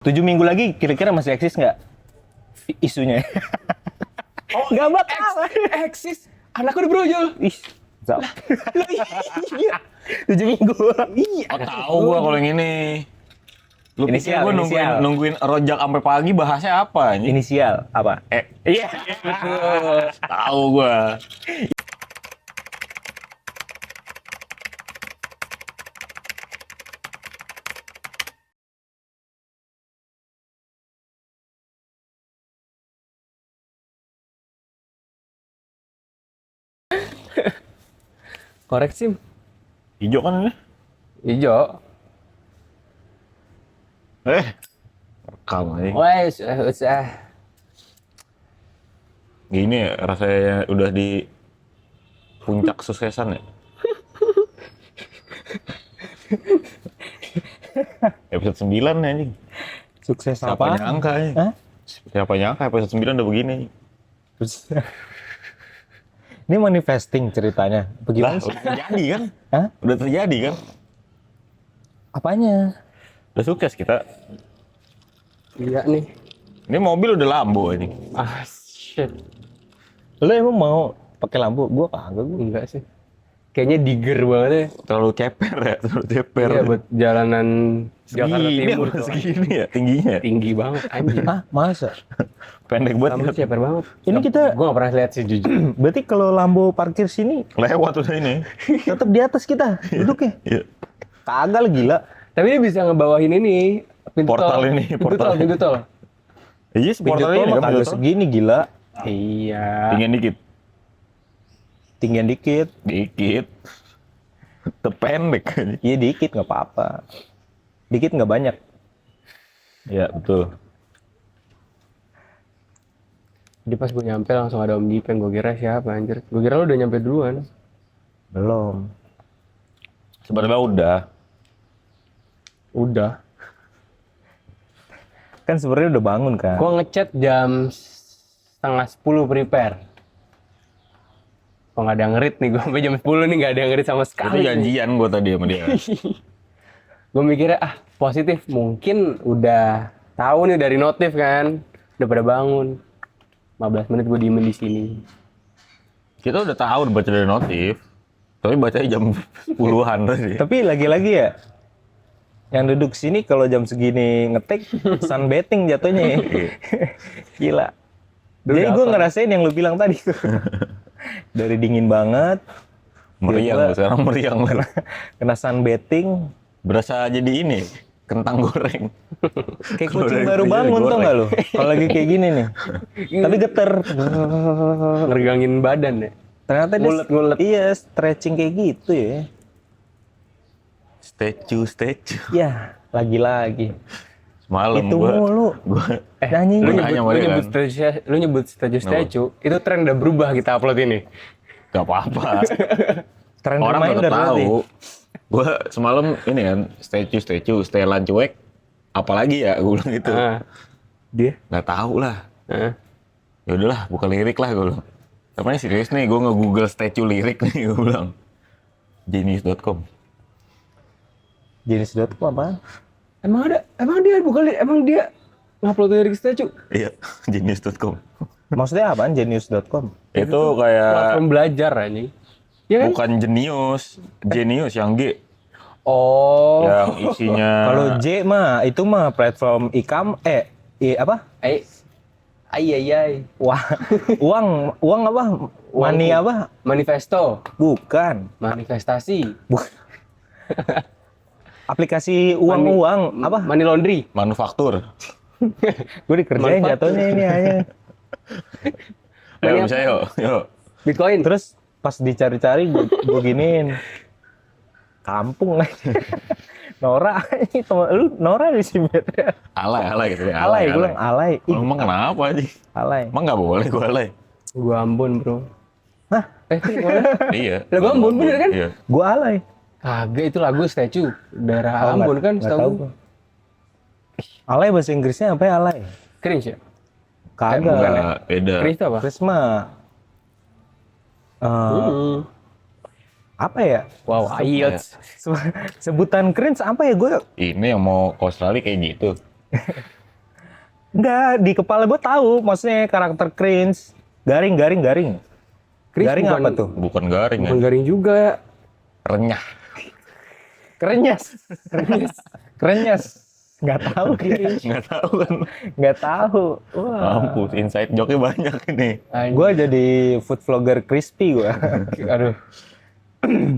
7 minggu lagi kira-kira masih eksis nggak isunya? Oh, Nggak bakal. eksis. Anakku udah brojol. Ih, zap. 7 minggu. Iya. Oh, tahu gua kalau yang ini. Lu pikir Inisial, gua inisial. nungguin rojak sampai pagi bahasnya apa ini? Inisial apa? Iya. Tahu gua. Koreksi. Hijau kan ini? Hijau. Rekam aja. Wes, usah. Gini ya, rasanya udah di puncak suksesan ya. Episode 9 nih anjing. Sukses Siapa apa? nyangka ya? Hah? Siapa nyangka episode 9 udah begini. Terus ini manifesting ceritanya. Lah, Bagaimana sih? udah terjadi kan? Hah? Udah terjadi kan? Apanya? Udah sukses kita. Iya nih. Ini mobil udah Lambo ini. Ah, shit. Lo emang mau pakai lampu? Gua kagak gua. Enggak sih. Kayaknya diger banget ya. Terlalu ceper ya, terlalu ceper. Iya, buat jalanan Jakarta Segini Timur apa tuh. segini ya tingginya. Tinggi banget anjing. Ah, masa? Pendek Kamu banget. ceper banget. Ini kita- Gua gak pernah lihat sih jujur. Berarti kalau Lambo parkir sini Lewat udah ini. tetap di atas kita duduknya. Iya. Kagak lah, gila. Tapi dia bisa ngebawahin ini pintu Portal tol. ini, Pintu portal. tol, pintu tol. Iya, Pintu portal tol ini mah kan. kagak segini, gila. Iya. Tinggian dikit. Tinggian dikit. Dikit. Tependek. Iya dikit, nggak apa-apa. Dikit nggak banyak. Iya, betul. Jadi pas gue nyampe langsung ada Om Dipen. Gue kira siapa anjir. Gue kira lu udah nyampe duluan. Belum. Sebenarnya udah. Udah. Kan sebenarnya udah bangun kan. Gue ngechat jam 9:30 prepare. Kok nggak ada yang ngerit nih, gue sampai jam 10 nih nggak ada yang ngerit sama Itu sekali. janjian gua tadi sama dia. Gue mikirnya positif, mungkin udah tahu nih dari notif kan, udah pada bangun. 15 menit gue diemin di sini. Kita udah tahu udah baca dari notif. Tapi bacanya jam 10-an tadi. Tapi lagi-lagi ya, yang duduk sini kalau jam segini ngetik sunbathing jatuhnya ya. Gila. Dulu Jadi gue apa? ngerasain yang lu bilang tadi tuh. Dari dingin banget, Meriang lu, sekarang meriang lu. kena sunbathing, Berasa jadi ini, kentang goreng. kayak Kalau kucing dari baru pria bangun tuh digoreng. nggak lu? Kalau lagi kayak gini nih, tapi geter. Ngeregangin badan ya. Ternyata dia, Ngulet-ngulet. iya stretching kayak gitu ya. Statue. Ya, lagi-lagi. Semalam Itu gua mulu. Nyanyi Lu lu. nanya sama dia kan? Lu nyebut statue, itu tren udah berubah kita upload ini. gak apa-apa. Trend Orang reminder tetap berarti. tahu. Gua semalam ini kan, statue, setelan cuek. Apalagi ya, gue bilang gitu. Ah, Dia Nggak tahu lah. ah. Ya udahlah, buka lirik lah gue bilang. Tapi serius nih, gue nge-google statue lirik nih, gue bilang. Genius.com. jenis.com apaan? Emang dia ngupload lirik statue. Iya, genius.com. Maksudnya apaan genius.com? Itu kayak Platform belajar anjing. Iya kan? bukan genius yang G. Oh. Yang isinya Kalau J mah itu mah platform apa? Ai. Wah, uang apa? Money apa? Manifesto, Bukan. manifestasi, Aplikasi uang apa? money laundry. manufaktur. Gue dikerjain Manfaat. jatuhnya ini hanya. Ayo Banyak bisa yuk. Bitcoin. Terus pas dicari-cari gue giniin. Kampung lagi. Nora, ini temen lu Nora di sini. Alay gitu ya. Alay, gue bilang alay. Ih, Emang kenapa aja? alay. Emang nggak boleh gue alay? Gua Ambon, bro. Hah? Gimana? Iya. Lagu Ambon bener kan? Iya. Gue alay. Kagak, itu lagu statue daerah Oh, Ambon kan, nggak setahu tahu gua. gua. Alay bahasa Inggrisnya apa ya alay? Cringe ya? Kagak. bukan ya? Beda. Cringe itu apa? Krisma. Apa ya? Wow, IELTS. Sebutan cringe apa ya gue? Ini yang mau ke Australia kayak gitu. Enggak, di kepala gue tahu maksudnya karakter cringe. Garing. Chris Garing bukan- apa tuh? Bukan garing Bukan kan? garing juga. Renyah. Kerenyes. Nggak tahu cringe. Nggak tahu kan? Nggak tahu. Wah. Mampus, inside joke-nya banyak ini. Gue jadi food vlogger crispy gue. Aduh.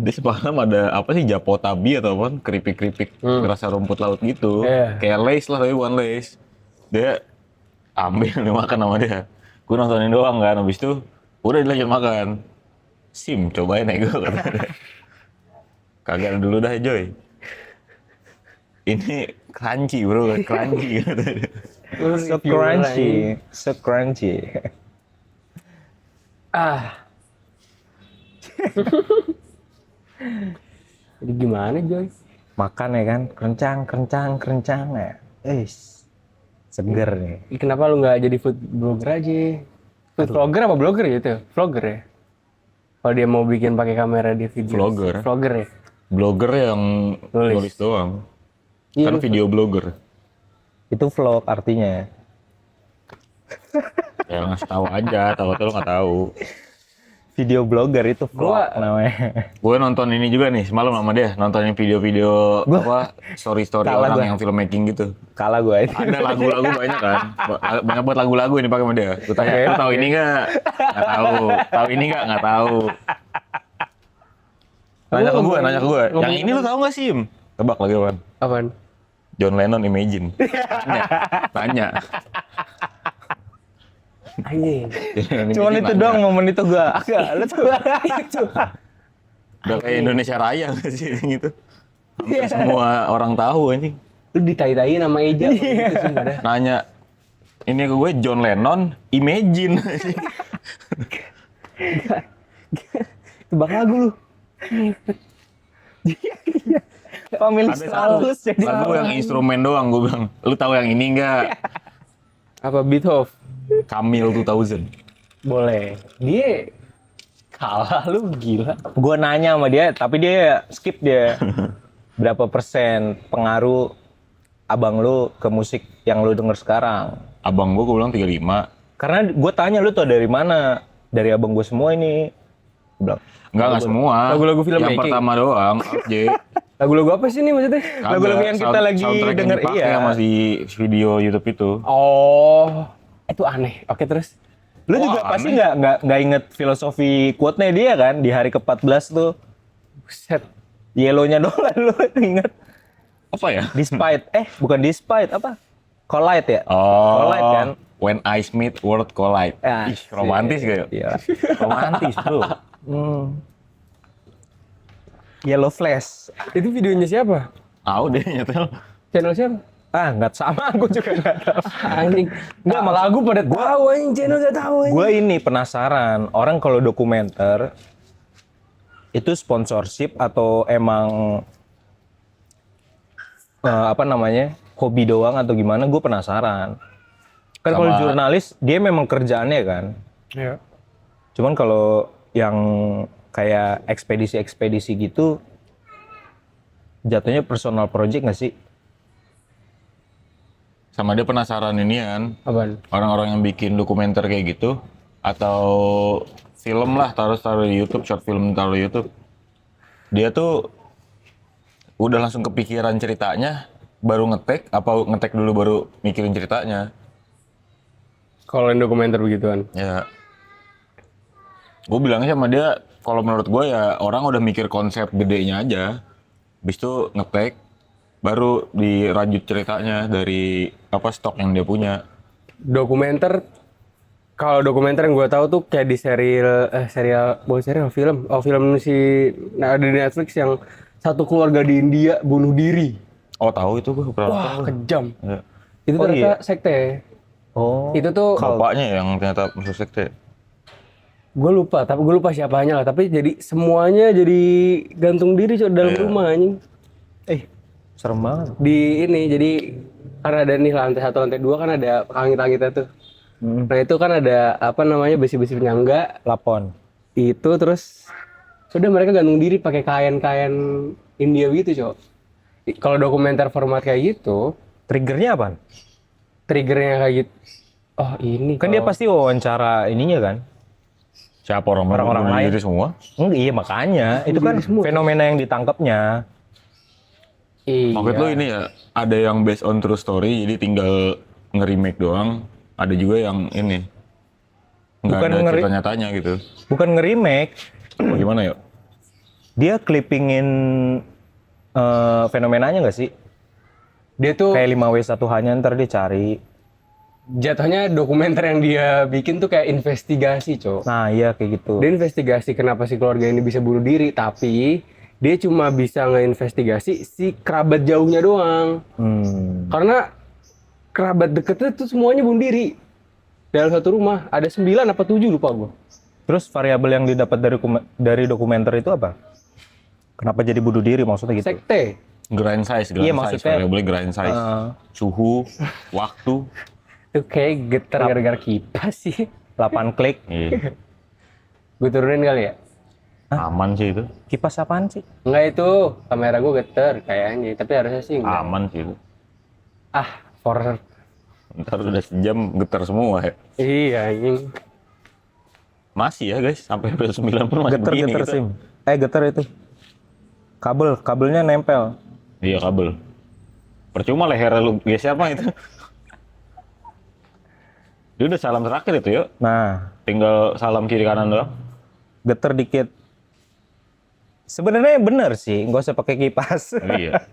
Dia semalam ada apa sih, Japotabi atau apa, keripik-keripik rasa rumput laut gitu. Iya. Kayak Lays lah, tapi bukan Lays. Dia ambil dia makan sama dia. Gue nontonin doang kan, habis itu udah dilanjut makan. Sim, cobain ya gue kata dia. Kagak dulu dah Joy. Ini crunchy bro, crunchy kata dia. So crunchy. Ah. Jadi gimana Joy? Makan ya kan, kerencang ya. Seger nih. Kenapa lu nggak jadi food blogger aja? Food vlogger apa blogger ya itu? Vlogger ya? Kalau dia mau bikin pakai kamera di video. Vlogger. Vlogger ya? Blogger yang nulis doang. Iya, Kan video blogger. Itu vlog artinya. Ya ngasih tahu aja, takutnya lo nggak tahu. Video blogger itu vlog Gua- namanya. Gue nonton ini juga nih semalam sama dia, nontonin video-video apa story-story Kalah orang gua. yang filmmaking gitu. Kalah gue ini. Ada lagu-lagu banyak kan, banyak buat lagu-lagu ini pakai sama dia. Gue tanya, lu tahu ini nggak? Nggak tahu. Tahu ini nggak? Nggak tahu. Nanya ke gue. Yang ini lu tahu nggak sih? Tebak lagi Wan. Apaan? John Lennon Imagine. Tanya. Anjing. Cuman itu doang momen itu gue. Agak lu tuh. Udah kayak Indonesia Raya nggak sih gitu. Hampir semua orang tahu anjing. Lu ditai-taiin sama Eja. Gitu sih, nggak ada. Nanya, ini ke gue John Lennon Imagine. Tebak lagu lu. Pemilik Ada satu 100 jadi lagu yang instrumen doang, gue bilang. Lu tahu yang ini nggak? Apa Beethoven? Camille 2000. Boleh. Dia kalah lu gila. gue nanya sama dia, tapi dia skip dia. Berapa persen pengaruh abang lu ke musik yang lu denger sekarang? Abang gue bilang 35. Karena gue tanya lu tuh dari mana? Dari abang gue semua ini. Gua bilang, Enggak semua. Lagu-lagu film yang making. pertama doang, J. Lagu-lagu apa sih ini maksudnya? Lagu-lagu yang kita lagi soundtrack denger, yang dipakai iya. sama si video YouTube itu. Oh, itu aneh. Oke terus. lu Wah, juga pasti aneh. nggak inget filosofi quote-nya dia kan di hari ke-14 tuh. Buset. Yellow-nya doang kan lu inget. Apa ya? Despite, bukan despite, apa? Collide ya? Oh, Collide kan? When Eyes Meet, World Collide. Ya, Ih, romantis gak ya? Iya. Romantis, bro. Yellow Flash. Itu videonya siapa? Tahu deh nyetel. Channel siapa? Nggak sama, aku juga nggak tahu. Anjing. Enggak, lagu pada tahu anjing, channel udah tahu anjing. Gue ini penasaran, orang kalau dokumenter itu sponsorship atau emang apa namanya hobi doang atau gimana? Gue penasaran. Kan kalau Sama- jurnalis dia memang kerjaannya kan. Iya. Cuman kalau yang kayak ekspedisi-ekspedisi gitu, jatuhnya personal project nggak sih? Sama dia penasaran ini kan, Apaan? orang-orang yang bikin dokumenter kayak gitu, atau film lah, taruh di YouTube, short film taruh di YouTube. Dia tuh udah langsung kepikiran ceritanya, baru ngetek, apa ngetek dulu baru mikirin ceritanya. Kalau yang dokumenter begituan. Ya, gue bilangnya sama dia, kalau menurut gue ya orang udah mikir konsep gedenya aja, habis itu ngetek, baru dirajut ceritanya dari apa stok yang dia punya. Dokumenter, kalau dokumenter yang gue tahu tuh kayak di bukan serial, film si ada di Netflix yang satu keluarga di India bunuh diri. Oh tahu itu gue pernah Wah, nonton. kejam. Ya. Itu Oh, ternyata iya. sekte. Oh. Itu tuh Bapaknya yang ternyata masuk sekte. gue lupa siapanya lah, tapi jadi semuanya jadi gantung diri coy dalam rumah anjing. Serem banget. Di ini jadi karena ada nih lantai 1 lantai 2 kan ada langit-langitnya tuh. Nah itu kan ada apa namanya besi-besi penyangga Lapon. itu, terus sudah mereka gantung diri pakai kain-kain India gitu cok. Kalau dokumenter format kayak gitu Triggernya apa? Triggernya kayak gitu. Oh ini Kan dia pasti wawancara ininya kan. Siapa orang-orang Orang-orang bunuh lain. diri semua? Iya makanya, itu kan fenomena yang ditangkapnya. Iya. Maksud lu ini ya, ada yang based on true story, jadi tinggal nge-remake doang. Ada juga yang ini, nggak Bukan ada ngeri- cerita nyatanya gitu. Bukan nge-remake, Oh, gimana yuk? dia clippingin fenomenanya nggak sih? Dia tuh Kayak 5W1H-nya ntar dia cari. jatuhnya dokumenter yang dia bikin tuh kayak investigasi, Cok. Nah iya kayak gitu. Dia investigasi kenapa si keluarga ini bisa bunuh diri, tapi dia cuma bisa ngeinvestigasi si kerabat jauhnya doang. Karena kerabat deketnya tuh semuanya bunuh diri. Dalam satu rumah, ada 9 apa 7 lupa gua. Terus variabel yang didapat dari dokumenter itu apa? Kenapa jadi bunuh diri maksudnya gitu? Sekte. Grind size, Iya, size, maksudnya- variabelnya grind size. Suhu, waktu. Itu kayak getar gara-gara kipas sih. 8 klik. Iya. Gue turunin kali ya? Aman sih itu. Kipas apaan sih? Enggak itu, kamera gue getar kayaknya. Tapi harusnya sih enggak. Aman sih itu. Ah, for... Ntar udah sejam getar semua ya. Iya, anjing. Masih ya guys, sampai episode 9 pun masih begini Getar gitu. SIM. Getar itu. Kabelnya nempel. Iya kabel. Percuma leher lu geser mah itu. Dia udah salam terakhir itu yuk. Nah, Tinggal salam kiri kanan doang. getar dikit. Sebenarnya bener sih, nggak usah pakai kipas. Iya.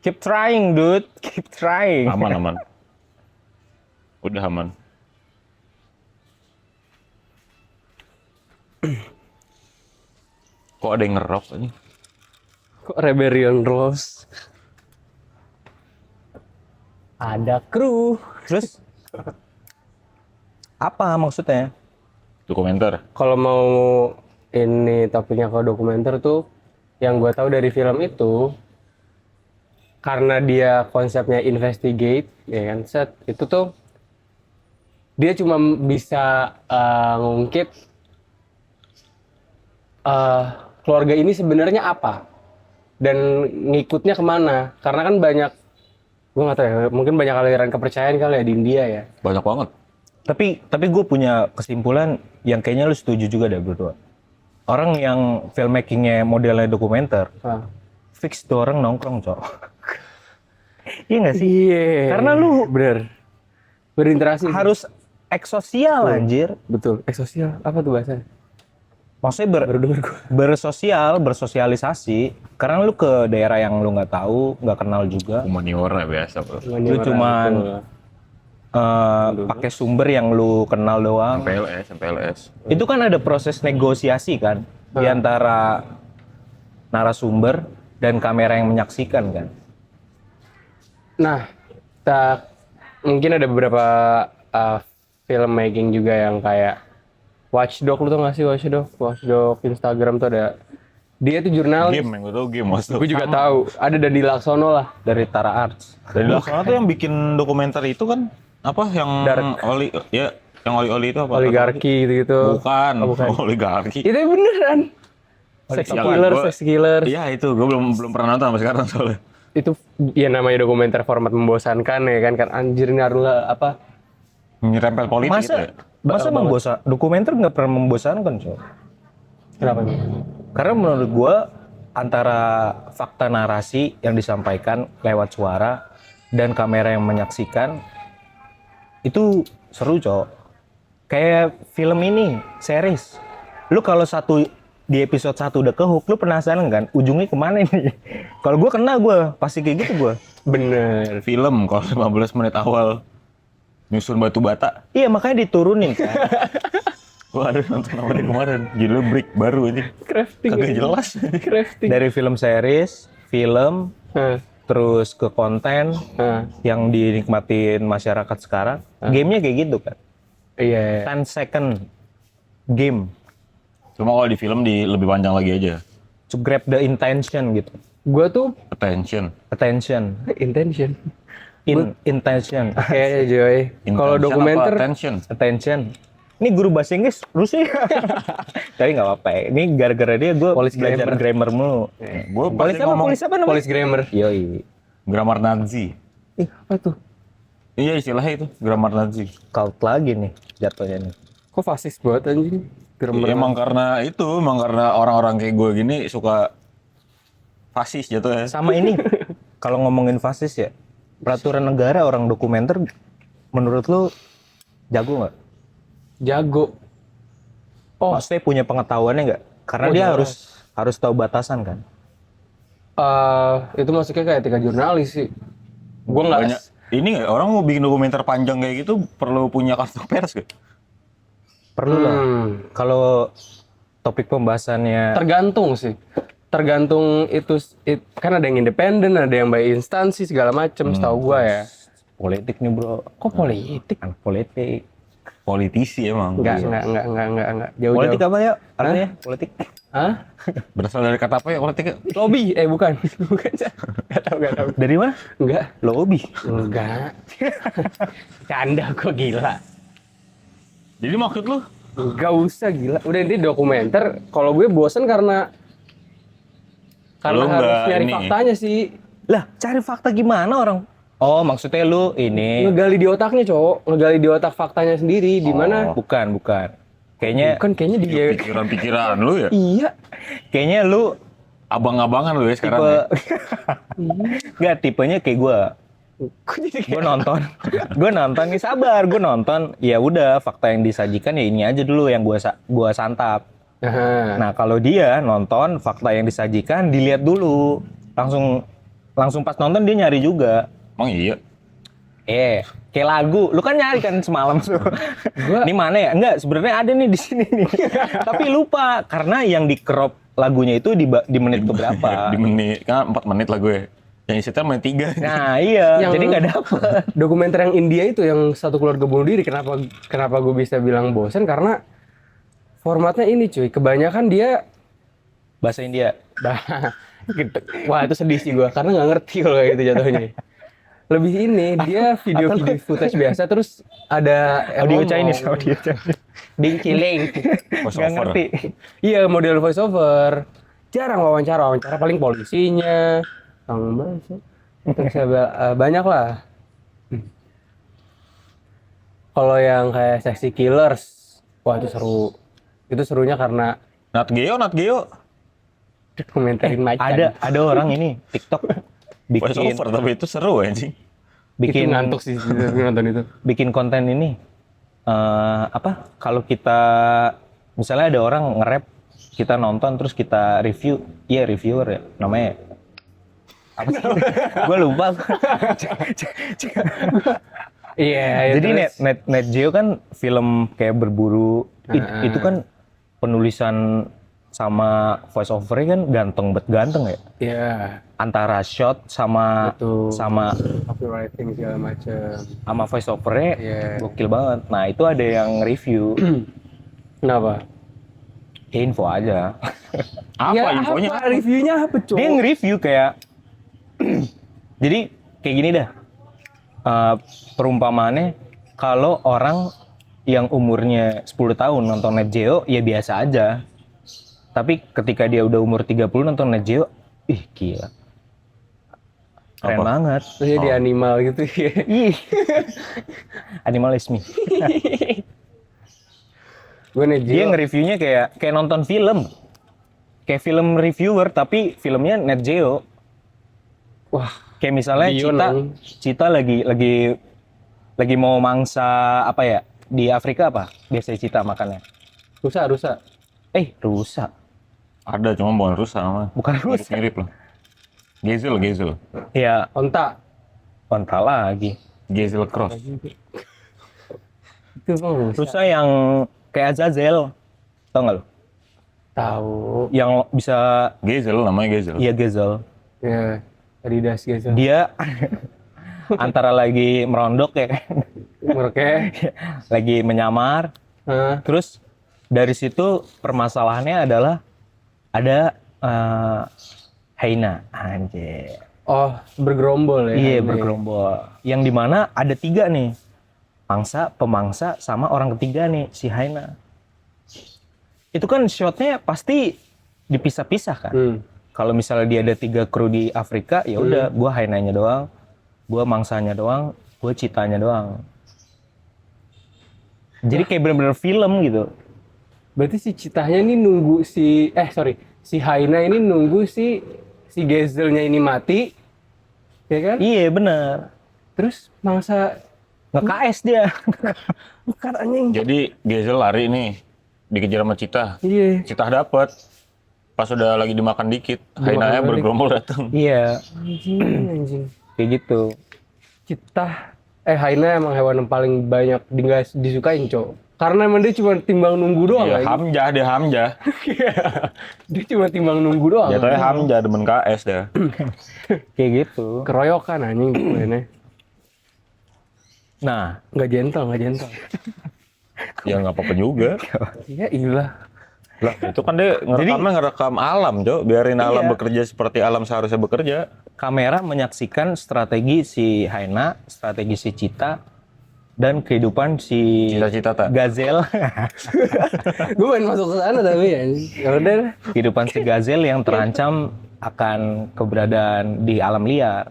Keep trying, dude. Keep trying. Aman. Udah aman. Kok ada yang ngerok ini? Kok Rebellion Rose? Ada kru. Terus apa maksudnya? Dokumenter. Kalau mau ini topiknya ke dokumenter tuh, yang gue tahu dari film itu, karena dia konsepnya investigate, ya kan, set itu tuh dia cuma bisa ngungkit keluarga ini sebenarnya apa dan ngikutnya kemana. Karena kan banyak, gue nggak tahu ya, mungkin banyak aliran kepercayaan kali ya di India ya. Banyak banget. Tapi gue punya kesimpulan yang kayaknya lu setuju juga deh berdua. Orang yang filmmakingnya modelnya dokumenter, Ah. fix tuh orang nongkrong, cok. Iya nggak sih? Iya. Karena lu bener berinteraksi. harus eksosial anjir. Betul. Sosial apa tuh bahasanya? Maksudnya Baru denger gue. bersosialisasi. Karena lu ke daerah yang lu nggak tahu, nggak kenal juga. Humaniora biasa bro. Lu cuman pakai sumber yang lu kenal doang. MPLS. Itu kan ada proses negosiasi kan di antara narasumber dan kamera yang menyaksikan kan. Nah, mungkin ada beberapa filmmaking juga yang kayak Watchdog, lu tau gak sih Watchdog? Watchdog Instagram tuh ada. Dia tuh jurnalis. Game yang gue tau game maksud. Gue juga tahu. Ada Dandi Laksono lah. Dari Tara Arts. Dari Laksana tuh yang bikin dokumenter itu kan apa yang Dark. yang oli itu apa? Oligarki gitu-gitu. Bukan, Oh, bukan. oligarki. Itu beneran. Sex Yang killer, gua- sex killer. Iya itu, gue belum pernah nonton sampai sekarang soalnya. Itu ya namanya dokumenter format membosankan ya kan anjir ini harus apa? Nyerempel politik gitu ya. Masa dokumenter nggak pernah membosankan, coy. Kenapa nih? Karena menurut gua antara fakta narasi yang disampaikan lewat suara dan kamera yang menyaksikan itu seru, cok. Kayak film ini, series. Lu kalau di episode 1 udah kehook, lu penasaran kan ujungnya kemana nih? Kalau gua kena, gua pasti kayak gitu gua. Bener. Film kalau 15 menit awal nyusun batu bata. Iya, makanya diturunin kan. Gua ada nonton sama dia kemarin. Judulnya Break baru ini. Crafting. Kagak jelas. Crafting. Dari film series, film, Hah, terus ke konten hah. yang dinikmatin masyarakat sekarang. Gamenya kayak gitu kan. Iya. 10 second game Cuma kalau di film lebih panjang lagi aja. to grab the intention gitu. Gua tuh Attention. Attention. intention. Intention. Kayaknya Joy. Kalau Intention dokumenter apa attention? Attention. Ini guru bahasa Inggris Rusia. Tapi nggak apa-apa ya. Ini gara-gara dia gue Polis belajar grammar mulu. Gue Polis pasti apa? ngomong Polis apa namanya? Polis grammar. Yoi. grammar Nazi. Ih, apa tuh? Iya istilahnya itu, grammar Nazi. Cult lagi nih jatuhnya nih. Kok fasis banget anjing? Grammar. Emang karena orang-orang kayak gue gini suka fasis jatuhnya. Sama ini, kalau ngomongin fasis ya, peraturan negara orang dokumenter, menurut lu jago nggak? Jago. Oh, Maksudnya punya pengetahuannya nggak? Karena Oh, dia jelas. harus tahu batasan kan. itu masuknya kayak etika jurnalis sih. Gua nggak. Banyak. Ini nggak, orang mau bikin dokumenter panjang kayak gitu perlu punya kartu pers gak? Perlu lah. Kalau topik pembahasannya Tergantung sih. Tergantung kan ada yang independen, ada yang by instansi segala macem. Setahu gua ya. politik nih bro. Kok politik? Anak politik. Politisi emang. Enggak. Jauh. Politik apa ya? Artinya politik. Hah? Berasal dari kata apa ya politik? Lobby? Bukan. Bukan. Gak tahu. Dari mana? Enggak. Lobby. Enggak. Canda kok gila. Jadi maksud lu? Gak usah gila. Udah ini dokumenter. Kalau gue bosen karena Lu harus nggak nyari ini. faktanya sih. Lah, cari fakta gimana orang? Oh, maksudnya lu ini Ngegali di otaknya, cowok. Ngegali di otak faktanya sendiri. Di mana? bukan. Kayaknya Kayaknya dia. Pikiran-pikiran lu ya? Iya. kayaknya lu Abang-abangan lu ya tipe sekarang ya? enggak tipenya kayak gua. Kok jadi kayak Gue nonton nih sabar, gue nonton. Ya udah, fakta yang disajikan ya ini aja dulu yang gua santap. Nah, Nah, kalau dia nonton fakta yang disajikan dilihat dulu. Langsung pas nonton dia nyari juga. Emang iya? Kayak lagu, lu kan nyari kan semalam tuh. Ini mana ya? Enggak, sebenarnya ada nih di sini nih. Tapi lupa karena yang di crop lagunya itu di menit keberapa. Di menit, kan 4 menit lah gue. Yang isinya menit 3. Nah, iya, Yang- jadi nggak dapet. dokumenter yang India itu yang satu keluarga bunuh diri. Kenapa gue bisa bilang bosen? Karena formatnya ini cuy. Kebanyakan dia Bahasa India. gitu. Wah itu sedih sih gue. Karena nggak ngerti kalau kayak gitu jatuhnya. Lebih ini dia video-video footage biasa terus ada Audio ngomong. Chinese, audio Chinese. Dingkiling. Nggak ngerti. Iya model voice over. Jarang wawancara paling polisinya. Kang bahasa. Terus banyak lah. Kalau yang kayak Sexy Killers, wah itu seru. Itu serunya karena Nat Geo. komentarin macan. Ada orang ini TikTok Voice bikin over, tapi itu seru anjing. Bikin bikin ngantuk sih nonton itu. bikin konten ini apa kalau kita misalnya ada orang nge-rap kita nonton terus kita review, iya reviewer ya namanya apa sih? Gue lupa. Iya. Jadi Net Geo kan film kayak berburu itu kan penulisan sama voice over-nya kan ganteng ya. Iya. Antara shot sama Betul. sama Copywriting segala macam. sama voice over-nya Iya. gokil banget. Nah, itu ada yang review. Kenapa? Ya, info aja. Apa Ya, infonya? Apa? Reviewnya apa, Cok? Dia nge-review kayak jadi kayak gini dah. Perumpamaannya kalau orang yang umurnya 10 tahun nonton Net Geo ya biasa aja. Tapi ketika dia udah umur 30 nonton Net Geo, ih gila. Keren Apa? banget. Terus dia di animal gitu ya. Ih. Animalisme. Gue Dia Nejio. nge-reviewnya kayak nonton film. Kayak film reviewer tapi filmnya Net Geo. Wah, Kayak misalnya Dion, Cita lagi mau mangsa apa ya? Di Afrika apa? Biasanya Cita makannya. rusak. Rusa. Ada, cuma bukan rusa namanya. Bukan rusa. Mirip lah. Gezel. Ya, Onta. kontra lagi. Gezel cross. Itu bang rusak. Rusa yang kayak Azazel. Tau nggak lo? Tahu. Yang bisa Gezel namanya Gezel. iya Gezel. Ya, Adidas gitu. Dia antara lagi merondok ya kan. Oke. Lagi menyamar. Hah? Terus dari situ permasalahannya adalah ada hyena, anjir. Oh, bergerombol ya. Iya ini. bergerombol. Yang dimana ada 3 nih. Mangsa, pemangsa, sama orang ketiga nih, si Haina. Itu kan shotnya pasti dipisah-pisah kan. Kalau misalnya dia ada 3 kru di Afrika, ya udah, gua Hainanya doang, gua mangsanya doang, gua citanya doang. Jadi kayak bener-bener film gitu. Berarti si Citanya ini nunggu si si Haina ini nunggu si Gezelnya ini mati, ya kan? Iya bener. Terus mangsa Nge-KS dia. bukan anjing. Jadi Gezel lari nih, dikejar sama Cita. Iya. Cita dapet. Pas udah lagi dimakan dikit, Hainanya bergerombol datang. Iya, Anjing. kayak gitu. Haina emang hewan yang paling banyak disukain, Cok. Karena emang dia cuma timbang nunggu doang. Iya, dia Hamzah. Dia cuma timbang nunggu doang. Jatuhnya Hamzah demen KS dah. Kayak gitu. Keroyokan anjing mainnya. Nah, Nggak gentle. Ya nggak apa-apa juga. Iya, iyalah. Lah itu kan dia ngerekam alam, Jo. Biarin alam bekerja seperti alam seharusnya bekerja. kamera menyaksikan strategi si Haina, strategi si Cita, dan kehidupan si Cita-cita tak? Gazel. Gue main masuk ke sana tapi ya. Ya udah. Kehidupan si Gazel yang terancam akan keberadaan di alam liar.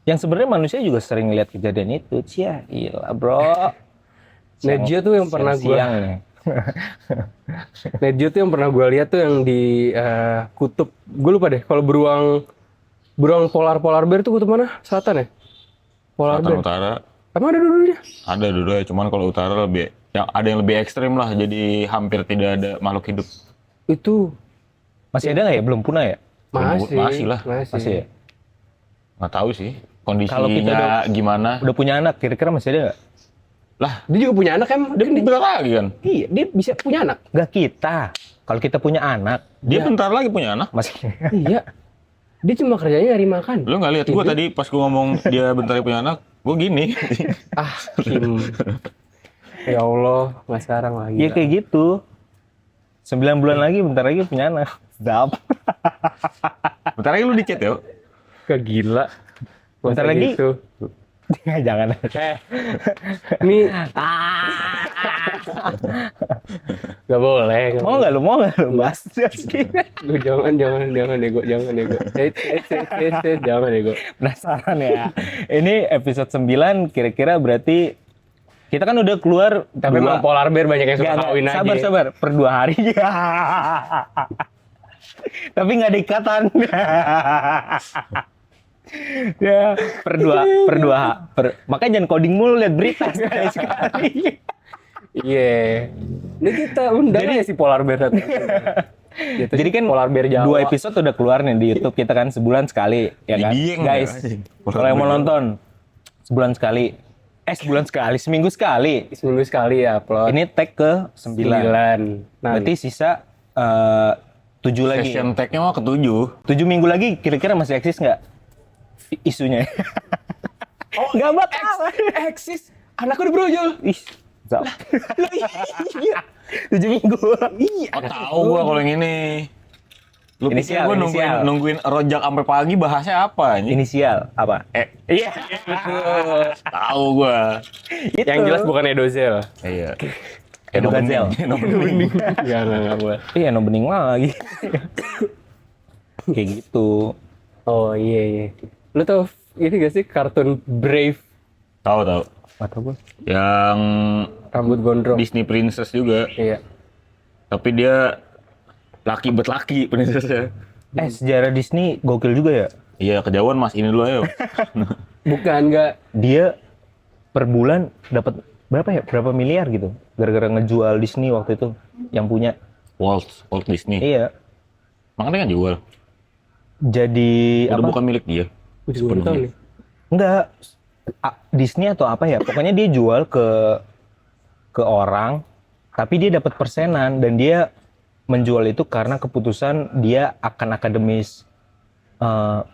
Yang sebenarnya manusia juga sering lihat kejadian itu. Cia, gila bro. Netgeo tuh yang pernah gue siang nih. Netgeo tuh yang pernah gue lihat tuh yang di kutub, gue lupa deh. Kalau beruang polar bear tuh kutub mana? Selatan ya? Polar Selatan bear. utara Emang ada dua-duanya? ada dua-duanya, cuman kalau utara lebih ada yang lebih ekstrim lah, jadi hampir tidak ada makhluk hidup. Itu Masih ada nggak ya? Belum punah ya? Masih lah. Masih ya? Nggak tahu sih Kalau kita kondisinya gimana. Udah punya anak, kira-kira masih ada nggak? Lah, dia juga punya anak kan? Dia bentar lagi kan? Iya, dia bisa punya anak. Nggak kita. Kalau kita punya anak, Dia bentar lagi punya anak. masih Iya. Dia cuma kerjanya nyari makan. Lu nggak lihat gua tadi pas gua ngomong dia bentar lagi punya anak, gua gini. Kim. Ya Allah, nggak sekarang lagi. ya kayak gitu. 9 bulan lagi, bentar lagi punya anak. Sedap. Bentar lagi lu di chat ya. Gak gila. Bentar lagi. Gitu. Jangan. Ini gak boleh. Mau nggak lu? Mas. Gue jangan nego. Jangan nego. Penasaran ya. Ini episode 9 kira-kira berarti kita kan udah keluar Tapi emang polar bear banyak yang suka kawin aja. Sabar per 2 hari. Tapi nggak ada ikatan. Ya, makanya jangan coding mulu, lihat berita sekali. Iya. Ini kita undang ya si polar bear satu. Jadi kan polar bear Jawa. 2 episode udah keluar nih di YouTube kita kan sebulan sekali ya kan. Dieng, Guys, ya. kalau yang mau nonton sebulan sekali. Seminggu sekali. Seminggu sekali ya upload. Ini tag ke 9. Nah, Berarti sisa 7 lagi. Session tag-nya mah ke-7. 7 minggu lagi kira-kira masih eksis nggak isunya? oh, nggak bakal. Eksis. Anakku udah brojol. Ih, zap. 7 minggu. Iya. Oh, tahu gua kalau yang ini. Lu pikir Inisial, gua inisial. nungguin rojak sampai pagi bahasnya apa ini? Inisial apa? Iya. Tahu gua. Yang jelas bukan Edozel. Iya. Edo Gazel. Enggak buat. Iya, no bening lagi. Kayak gitu. Oh iya. Lu tau ini gak sih kartun Brave? Tahu. Atau gue? Yang Rambut gondrong. Disney Princess juga. Iya. Tapi dia laki princessnya. Sejarah Disney gokil juga ya. Iya, kejauhan Mas, ini dulu ayo. Bukan enggak. Dia per bulan dapat berapa miliar gitu gara-gara ngejual Disney waktu itu yang punya. Walt Disney. Iya. Makanya kan jual. Jadi Udah apa? bukan milik dia. Gue juga baru tahu nih. Enggak. Disney atau apa ya? Pokoknya dia jual ke orang, tapi dia dapat persenan dan dia menjual itu karena keputusan dia akan akademis,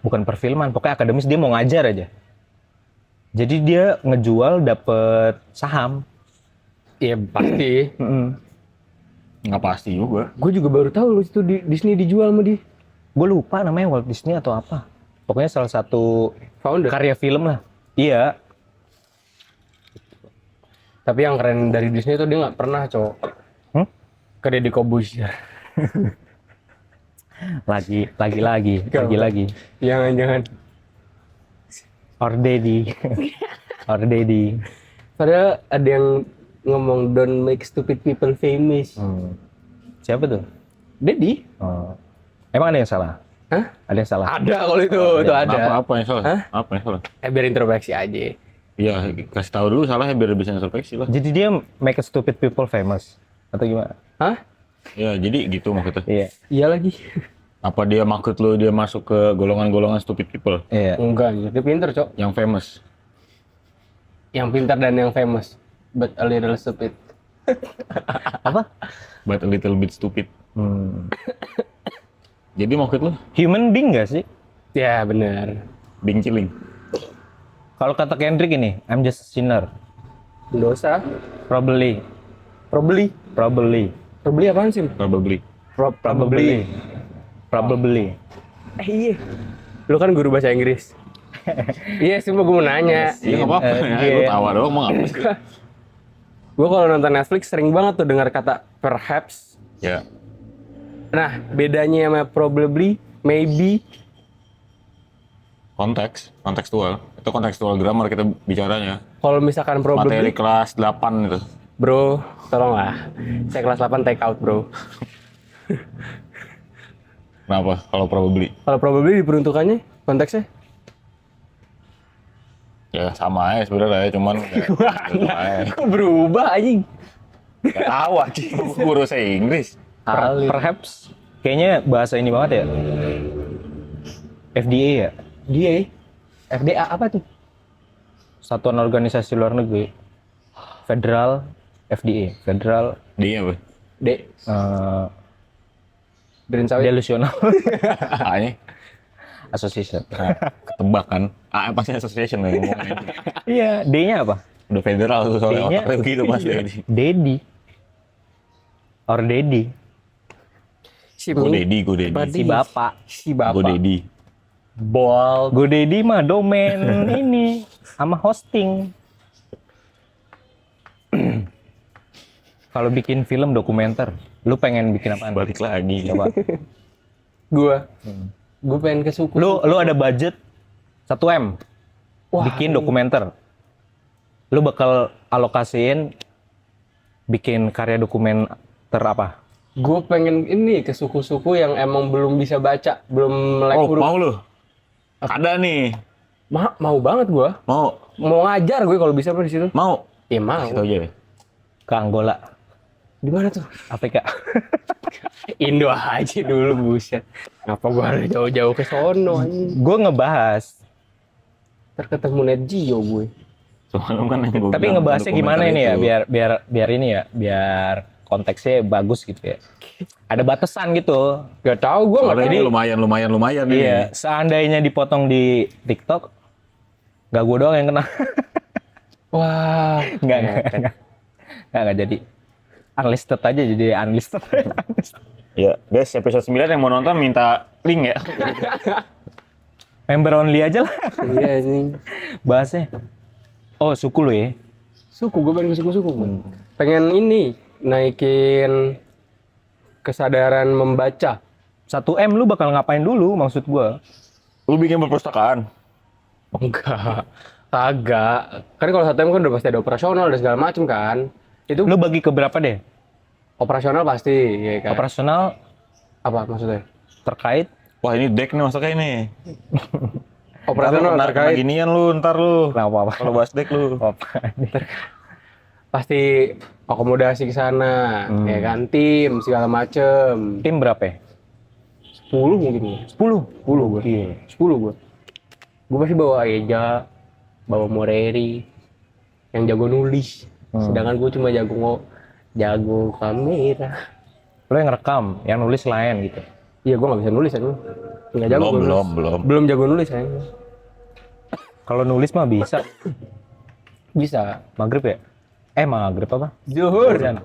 bukan perfilman, pokoknya akademis, dia mau ngajar aja. Jadi dia ngejual dapat saham. Iya pasti. Nggak pasti juga. Gue juga baru tahu lu itu Disney dijual sama dia. Gue lupa namanya Walt Disney atau apa. Pokoknya salah satu Founder. karya film lah. Iya. Tapi yang keren dari Disney tuh dia nggak pernah cowok Hmm? ke Deddy Corbuzier. Lagi. Jangan-jangan. Or Daddy. Or Daddy. Padahal ada yang ngomong don't make stupid people famous. Siapa tuh? Deddy? Oh. Emang ada yang salah? Hah? Ada yang salah? Ada kalau itu ada. Apa yang salah? Hah? Apa yang salah? Biar introspeksi aja. Iya, kasih tahu dulu salahnya biar bisa introspeksi lah. Jadi dia make a stupid people famous atau gimana? Hah? Ya, jadi gitu maksudnya. Iya. Iya lagi. Apa dia maksud lu dia masuk ke golongan-golongan stupid people Iya. Enggak, dia pinter cok. yang famous? Yang pintar dan yang famous, but a little stupid. Apa? But a little bit stupid. Jadi maksud lu Human being gak sih? Ya benar. Bing Ciling. Kalau kata Kendrick ini, I'm just a sinner. Dosa. Probably. Probably. Apaan sih? Probably. Probably. Iya. Lu kan guru bahasa Inggris. Iya sih, gue mau nanya. Iya nggak apa-apa ya, lu tawa doang mau apa sih? Gue kalau nonton Netflix sering banget tuh dengar kata perhaps. Ya, Nah, bedanya sama probably, maybe. kontekstual. Itu kontekstual grammar kita bicaranya. Kalau misalkan Materi probably, kelas 8 itu. bro, tolonglah. Saya kelas 8 take out, bro. Kenapa? Kalau probably? Kalau probably diperuntukannya konteksnya? Ya sama aja sebenarnya, cuman ya, gitu aja. Kok berubah anjing? Gak tahu aja, guru saya Inggris. Perhaps. Kayaknya bahasa ini banget ya. FDA ya? Dia FDA apa tuh? Satuan Organisasi Luar Negeri. Federal FDA. Federal Dia apa? D. Brand sawit. Delusional A-nya? Association. Nah, ketebak kan? A pasti association yang ngomongnya. Iya, D-nya apa? Udah federal tuh soalnya D-nya otaknya begitu mas. Daddy. Or Daddy. Si Go Daddy, Go Daddy. Si bapak. Si bapak. Go Daddy. Bol. GoDaddy mah domain ini sama hosting. Kalau bikin film dokumenter, lu pengen bikin apaan? Balik lagi. Coba. Gua. Gue pengen ke suku. Lu ada budget 1 M. Wah, Bikin dokumenter. Lu bakal alokasiin bikin karya dokumenter apa? Gue pengen ini ke suku-suku yang emang belum bisa baca, belum melek Oh, huruf. mau lu? Ada nih. Mau banget gue. Mau? Mau ngajar gue kalau bisa di situ. Mau? Ya mau. Kita aja deh. Ke Angola, Di mana tuh? Afrika. Indo aja dulu, buset. Ngapa gue harus jauh-jauh ke sono anjing? Gue ngebahas. Ntar ketemu Net Geo gue. Soalnya kan yang gua Tapi bilang ngebahasnya dokumenter gimana ini ya? itu. Biar ini ya, biar konteksnya bagus gitu ya. Ada batasan gitu. Gak tau, gue nggak Soalnya tahu. ini lumayan nih. Iya, seandainya dipotong di TikTok, gak gue doang yang kena. Wah. Nggak jadi. Unlisted aja jadi unlisted. Ya, guys, episode 9 yang mau nonton minta link ya. Member only aja lah Iya anjing. bahasnya. Oh, suku lu ya? Suku, gue pengen ke suku-suku. Pengen ini, naikin kesadaran membaca. 1 M lu bakal ngapain dulu maksud gua? Lu bikin perpustakaan. Enggak, kagak. Kan kalau 1M kan udah pasti ada operasional dan segala macem kan. Itu Lu bagi ke berapa deh? operasional pasti, ya kan? Operasional Apa maksudnya? terkait Wah, ini deck nih masuknya ini. Operasional Ntar lu kena terkait ginian lu, ntar lu. apa? Kalau bahas deck lu. pasti akomodasi ke sana, ya kan? Tim segala macem. Tim berapa ya? 10 mungkin ya. 10 gue. Iya. 10 gue. Gue pasti bawa Eja, bawa Moreri, yang jago nulis. Sedangkan gue cuma jago kamera. Lu yang rekam, yang nulis lain gitu. Iya, gue nggak bisa nulis kan. Nggak jago gua nulis. Belum. Belum jago nulis kan. Kalau nulis mah bisa. Bisa. Maghrib ya? Maghrib apa? Zuhur. Azan.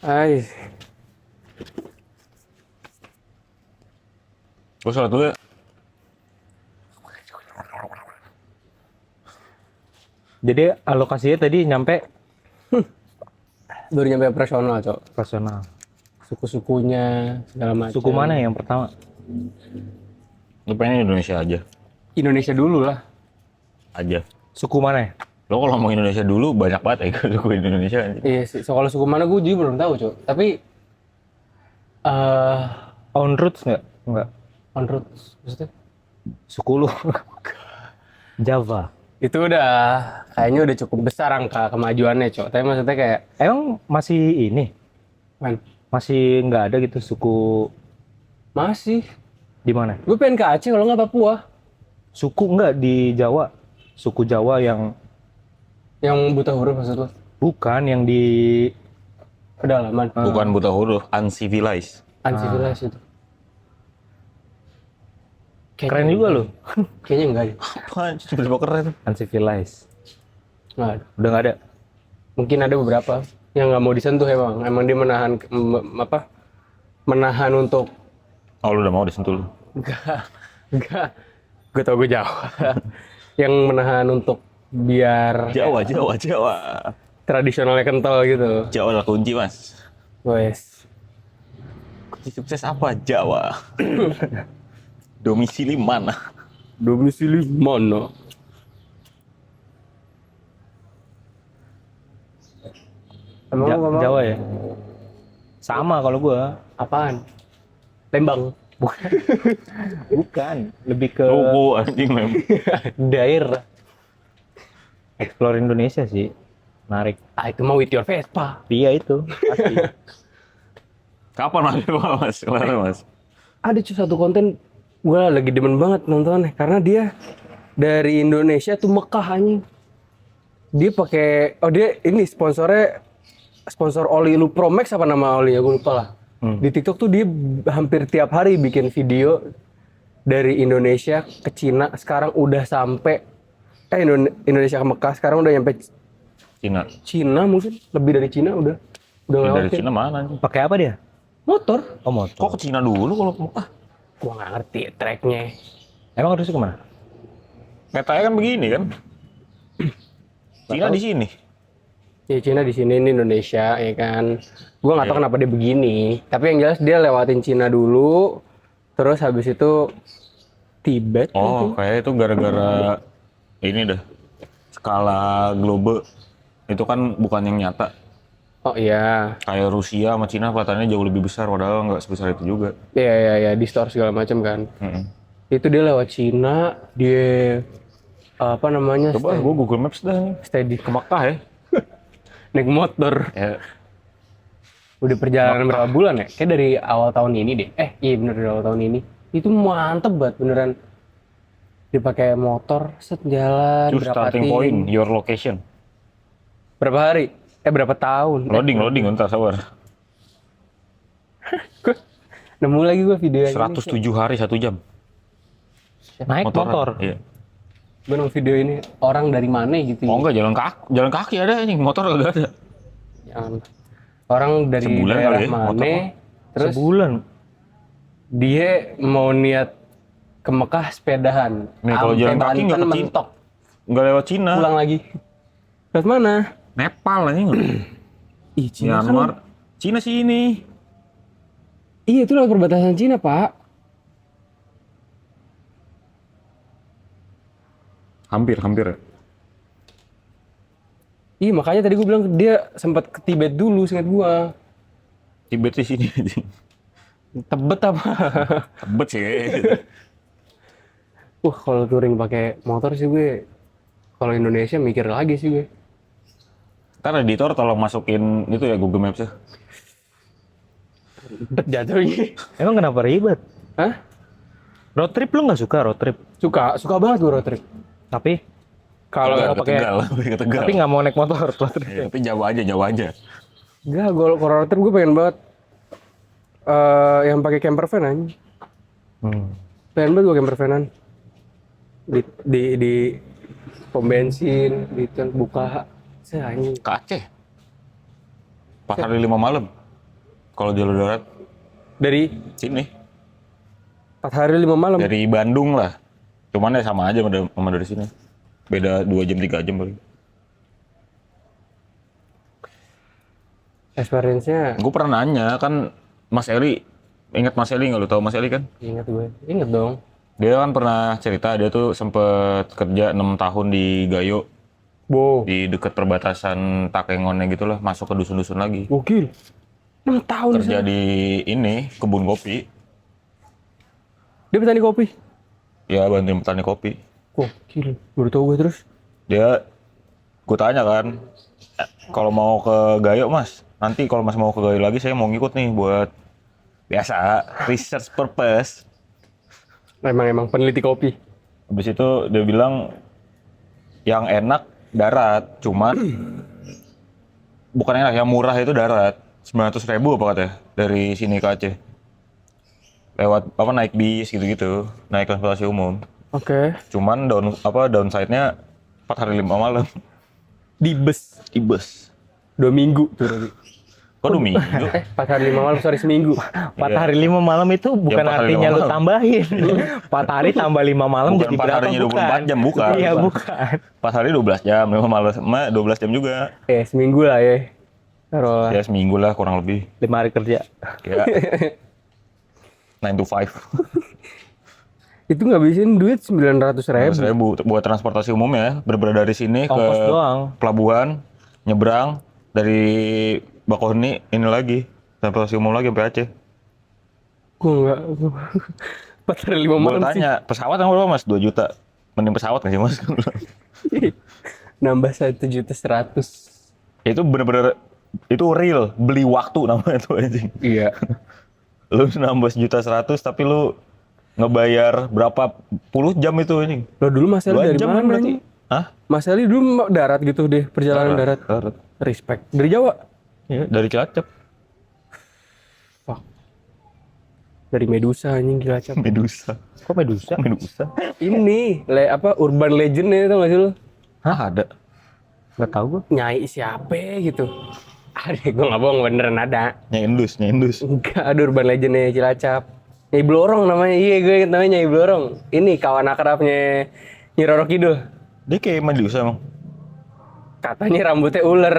Ay. Gue sholat dulu ya. Jadi alokasinya tadi nyampe Baru nyampe operasional, Cok. personal. Suku-sukunya segala macam. Suku mana yang pertama? Lu pengen Indonesia aja. Indonesia dulu lah. Aja. Suku mana ya? Lo kalau ngomong Indonesia dulu banyak banget ya suku Indonesia kan. Iya sih. Soal suku mana gue juga belum tahu, Cok. Tapi On roots nggak? Nggak. on roots maksudnya Suku lu. Java. itu udah kayaknya udah cukup besar angka kemajuannya, Cok. Tapi maksudnya kayak Emang masih ini? man, Masih nggak ada gitu suku masih di mana? gue pengen ke Aceh kalau nggak Papua Suku nggak di Jawa? Suku Jawa yang yang buta huruf maksud lo bukan yang di pedalaman Bukan buta huruf, uncivilized. uncivilized itu. keren juga loh. Kayaknya enggak deh. Apaan? Coba keren. Uncivilized. Nggak ada. Udah nggak ada. Mungkin ada beberapa yang nggak mau disentuh emang. Emang dia menahan menahan untuk Oh lu udah mau disentuh lu. enggak. Gue tau gue Jawa. Yang menahan untuk biar Jawa. tradisionalnya kental gitu. Jawa adalah kunci, Mas. Wes. Kunci sukses apa? Jawa. Domisili mana? Domisili mana? Emang Jawa ya? Sama kalau gua. apaan? Lembang. Bukan. Lebih ke Logo anjing lem. Daerah. explore Indonesia sih. Menarik. Ah itu mah with your Vespa. Dia itu. Pasti. Kapan Mas? Kemarin Mas. Ada cuy satu konten gue lagi demen banget nontonnya karena dia dari Indonesia tuh Mekah anjing. Dia pakai dia ini sponsor oli lu Promax apa nama olinya gue lupa lah. Di TikTok tuh dia hampir tiap hari bikin video dari Indonesia ke Cina. Sekarang udah sampai Indonesia ke Mekah, sekarang udah nyampe Cina mungkin lebih dari Cina udah dari ngelewatin. Cina mana anjing? Pakai apa dia? Motor. Oh, motor. Kok ke Cina dulu kalau ke Mekah? Gua nggak ngerti tracknya. Emang harusnya kemana? Petanya kan begini kan? Cina di sini. Ya Cina di sini, ini Indonesia ya kan. Gua nggak tahu kenapa dia begini. Tapi yang jelas dia lewatin Cina dulu, terus habis itu Tibet. Oh, kayak itu gara-gara ini dah. Skala globe itu kan bukan yang nyata. Oh iya, Kayak Rusia sama Cina kelihatannya jauh lebih besar, padahal nggak sebesar itu juga. iya di store segala macam kan. Itu dia lewat Cina, dia apa namanya? Coba gua Google Maps dah nih. Stay di Ke Mekah ya. naik motor. Ya, Udah perjalanan berapa bulan ya? Kayak dari awal tahun ini deh. Iya bener dari awal tahun ini. Itu mantep banget beneran. Dipakai motor, set jalan, choose starting point, your location. berapa hari? Berapa tahun? Loading, ntar sabar. Nemu lagi gue videonya. 107 hari 1 jam. Naik motor. Iya. Gue nemu video ini orang dari mana gitu. Oh enggak, jalan kaki ada ini, motor enggak ada. Jangan. Orang dari Sebulan daerah kali ya, motor mana? mah. Terus Sebulan. dia mau niat ke Mekah sepedahan. Nih, kalau Sampai jalan kaki Banten nggak ke Cina. mentok. Enggak lewat Cina. Pulang lagi. Lewat mana? Nepal ini. Ih, Cina Myanmar. kan. Cina sini. Iya, itu lewat perbatasan Cina, Pak. Hampir. Iya, makanya tadi gue bilang dia sempat ke Tibet dulu, seingat gua. Tibet di sini. Tebet apa? Tebet sih. Kalau touring pakai motor sih gue. Kalau Indonesia mikir lagi sih gue. Ntar editor tolong masukin itu ya Google Maps ya. Ribet jatuhnya. Emang kenapa ribet? Hah? Road trip lu nggak suka road trip? Suka banget gue road trip. Tapi Kalau ke pakai Tegal, ke Tegal. tapi nggak mau naik motor road trip. Iya, tapi Jawa aja. enggak, gue kalau road trip gue pengen banget yang pakai camper van aja. Pengen banget gue camper vanan. Di pom bensin, gitu buka anjing. Ke Aceh. Pas hari 5 malam. Kalau jalur darat Dari sini. 4 hari 5 malam. Dari Bandung lah. Cuman ya sama aja sama dari sini. Beda 2 jam 3 jam paling. Experience-nya Gue pernah nanya kan, Mas Eli, ingat Mas Eli nggak? Lu tahu Mas Eli kan? ingat gue. Ingat dong. Dia kan pernah cerita dia tuh sempet kerja 6 tahun di Gayo, Wow. di dekat perbatasan Takengonnya gitu lah, masuk ke dusun-dusun lagi. Gokil. 6 tahun Kerja sana. di ini kebun kopi, Dia petani kopi. ya bantuin petani kopi. Gokil. Baru tau gue terus. Dia, gue tanya kan, kalau mau ke Gayo Mas, nanti kalau Mas mau ke Gayo lagi saya mau ngikut nih buat biasa research purpose. Emang peneliti kopi. Habis itu dia bilang yang enak darat, cuman bukan enak, yang murah itu darat. 900.000 apa katanya dari sini ke Aceh. Lewat apa naik bis gitu-gitu, naik transportasi umum. Oke. Cuman downside-nya 4 hari 5 malam Di bus. di bus. 2 minggu tuh tadi. Kok 2 minggu? 4 hari 5 malam, sorry seminggu. 4 hari 5 malam itu bukan 4 hari artinya 5 lu malam. tambahin. 4 hari tambah 5 malam Bukan jadi 4 berapa? harinya Bukan. 24 jam, bukan. Iya, bukan. 4 hari 12 jam, 5 malam 12 jam juga. Seminggu lah ya. Taruh. Ya seminggu lah kurang lebih. 5 hari kerja. Ya. 9 to 5. Itu ngabisin duit 900.000. 100.000 buat transportasi umum ya, berbeda dari sini ke Ongkos doang. pelabuhan, nyebrang dari Bakauheni ini lagi, transportasi umum lagi sampai Aceh. Gue enggak. 4 hari 5 Gue malam sih. tanya, pesawat yang berapa Mas? 2 juta. Mending pesawat nggak sih Mas? Nambah 1.100.000. Itu bener-bener, itu real, beli waktu namanya itu anjing. Iya. Lu nambah 1.100.000 tapi lu ngebayar berapa puluh jam itu anjing. Lo dulu Mas Eli 2 dari jam mana kan berarti? nih? Hah? Mas Eli dulu darat gitu deh, perjalanan darat. Darat. Respect. Dari Jawa. Iya, dari Cilacap. Fuck. Dari Medusa anjing Cilacap. Medusa. Kok Medusa? Medusa. Ini urban legend ya, tau gak sih lo? Hah, ada. Nggak tahu gue. Nyai siapa gitu. Ada, gue gak bohong, beneran ada. Nyendus. Enggak, ada urban legendnya Cilacap. Nyai Blorong namanya, iya gue inget namanya Nyai Blorong. Ini kawan akrabnya Nyi Roro Kidul. Dia kayak Medusa emang. Katanya rambutnya ular.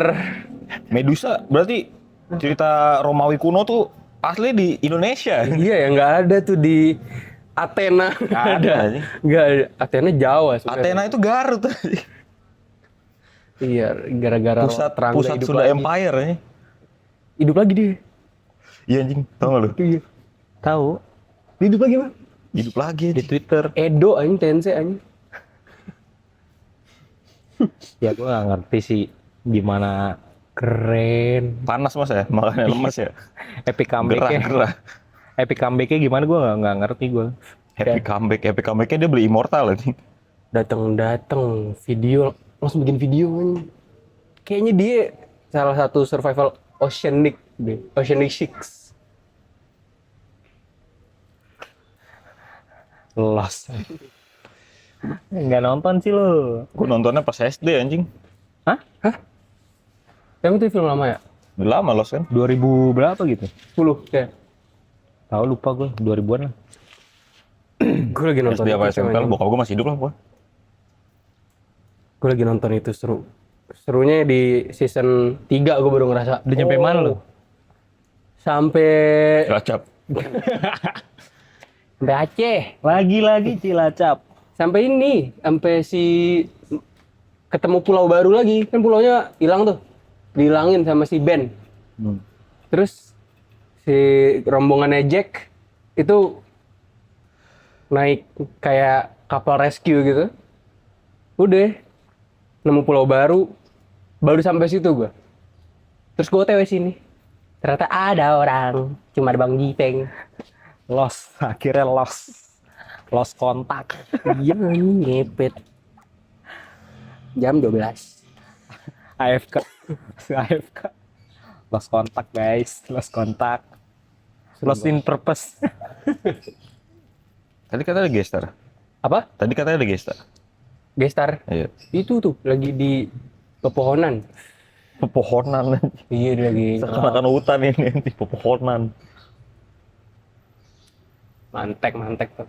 Medusa berarti cerita Romawi kuno tuh asli di Indonesia. Iya ya, nggak ada tuh di Athena. Nggak ada, anjing. Nggak ada. Athena Jawa sebenarnya. Athena itu Garut. Iya, gara-gara Rangga pusat hidup Sunda lagi. Empire ya. Hidup lagi dia. Iya anjing, tau gak lu? Iya. Tahu Hidup lagi mah. Hidup lagi di anjing. Twitter. Edo anjing, Tensei anjing. Ya gue nggak ngerti sih gimana Keren. Panas Mas ya, makanya lemas ya. epic comeback-nya. Gerah. Epic comeback-nya gimana gue nggak ngerti gue. Epic comeback-nya dia beli immortal anjing. Datang video, langsung bikin video anjing. Kayaknya dia salah satu survival Oceanic deh. Oceanic 6. Lost. Nggak nonton sih lo. Gua nontonnya pas SD anjing. Hah? Emang itu film lama ya? Udah lama Lost kan. 2000 berapa gitu? 10 ya. Tahu lupa gue 2000-an lah. Gue lagi nonton SD apa itu, SMP cuman- bokap gua masih hidup lah pokoknya. Gue lagi nonton itu seru. Serunya di season 3 gue baru ngerasa. Udah nyampe mana lo? Sampai Cilacap. sampai Aceh. Lagi Cilacap. Sampai ini, sampai si ketemu pulau baru lagi. Kan pulaunya hilang tuh. Dihilangin sama si Ben. Terus si rombongannya Jack itu naik kayak kapal rescue gitu. Udah nemu pulau baru sampai situ gua. Terus gua OTW sini. Ternyata ada orang, cuma ada Bang Jipeng. Lost. Akhirnya lost. Lost kontak. Iya ngepet. Jam 12. AFK. AFK. Lost kontak guys. Lost kontak. Lost in purpose. Tadi katanya ada gestar. Apa? Tadi katanya ada gestar. Gestar. Iya. Itu tuh lagi di pepohonan. Pepohonan. Iya dia lagi. Seakan-akan hutan ini di pepohonan. Mantek tuh.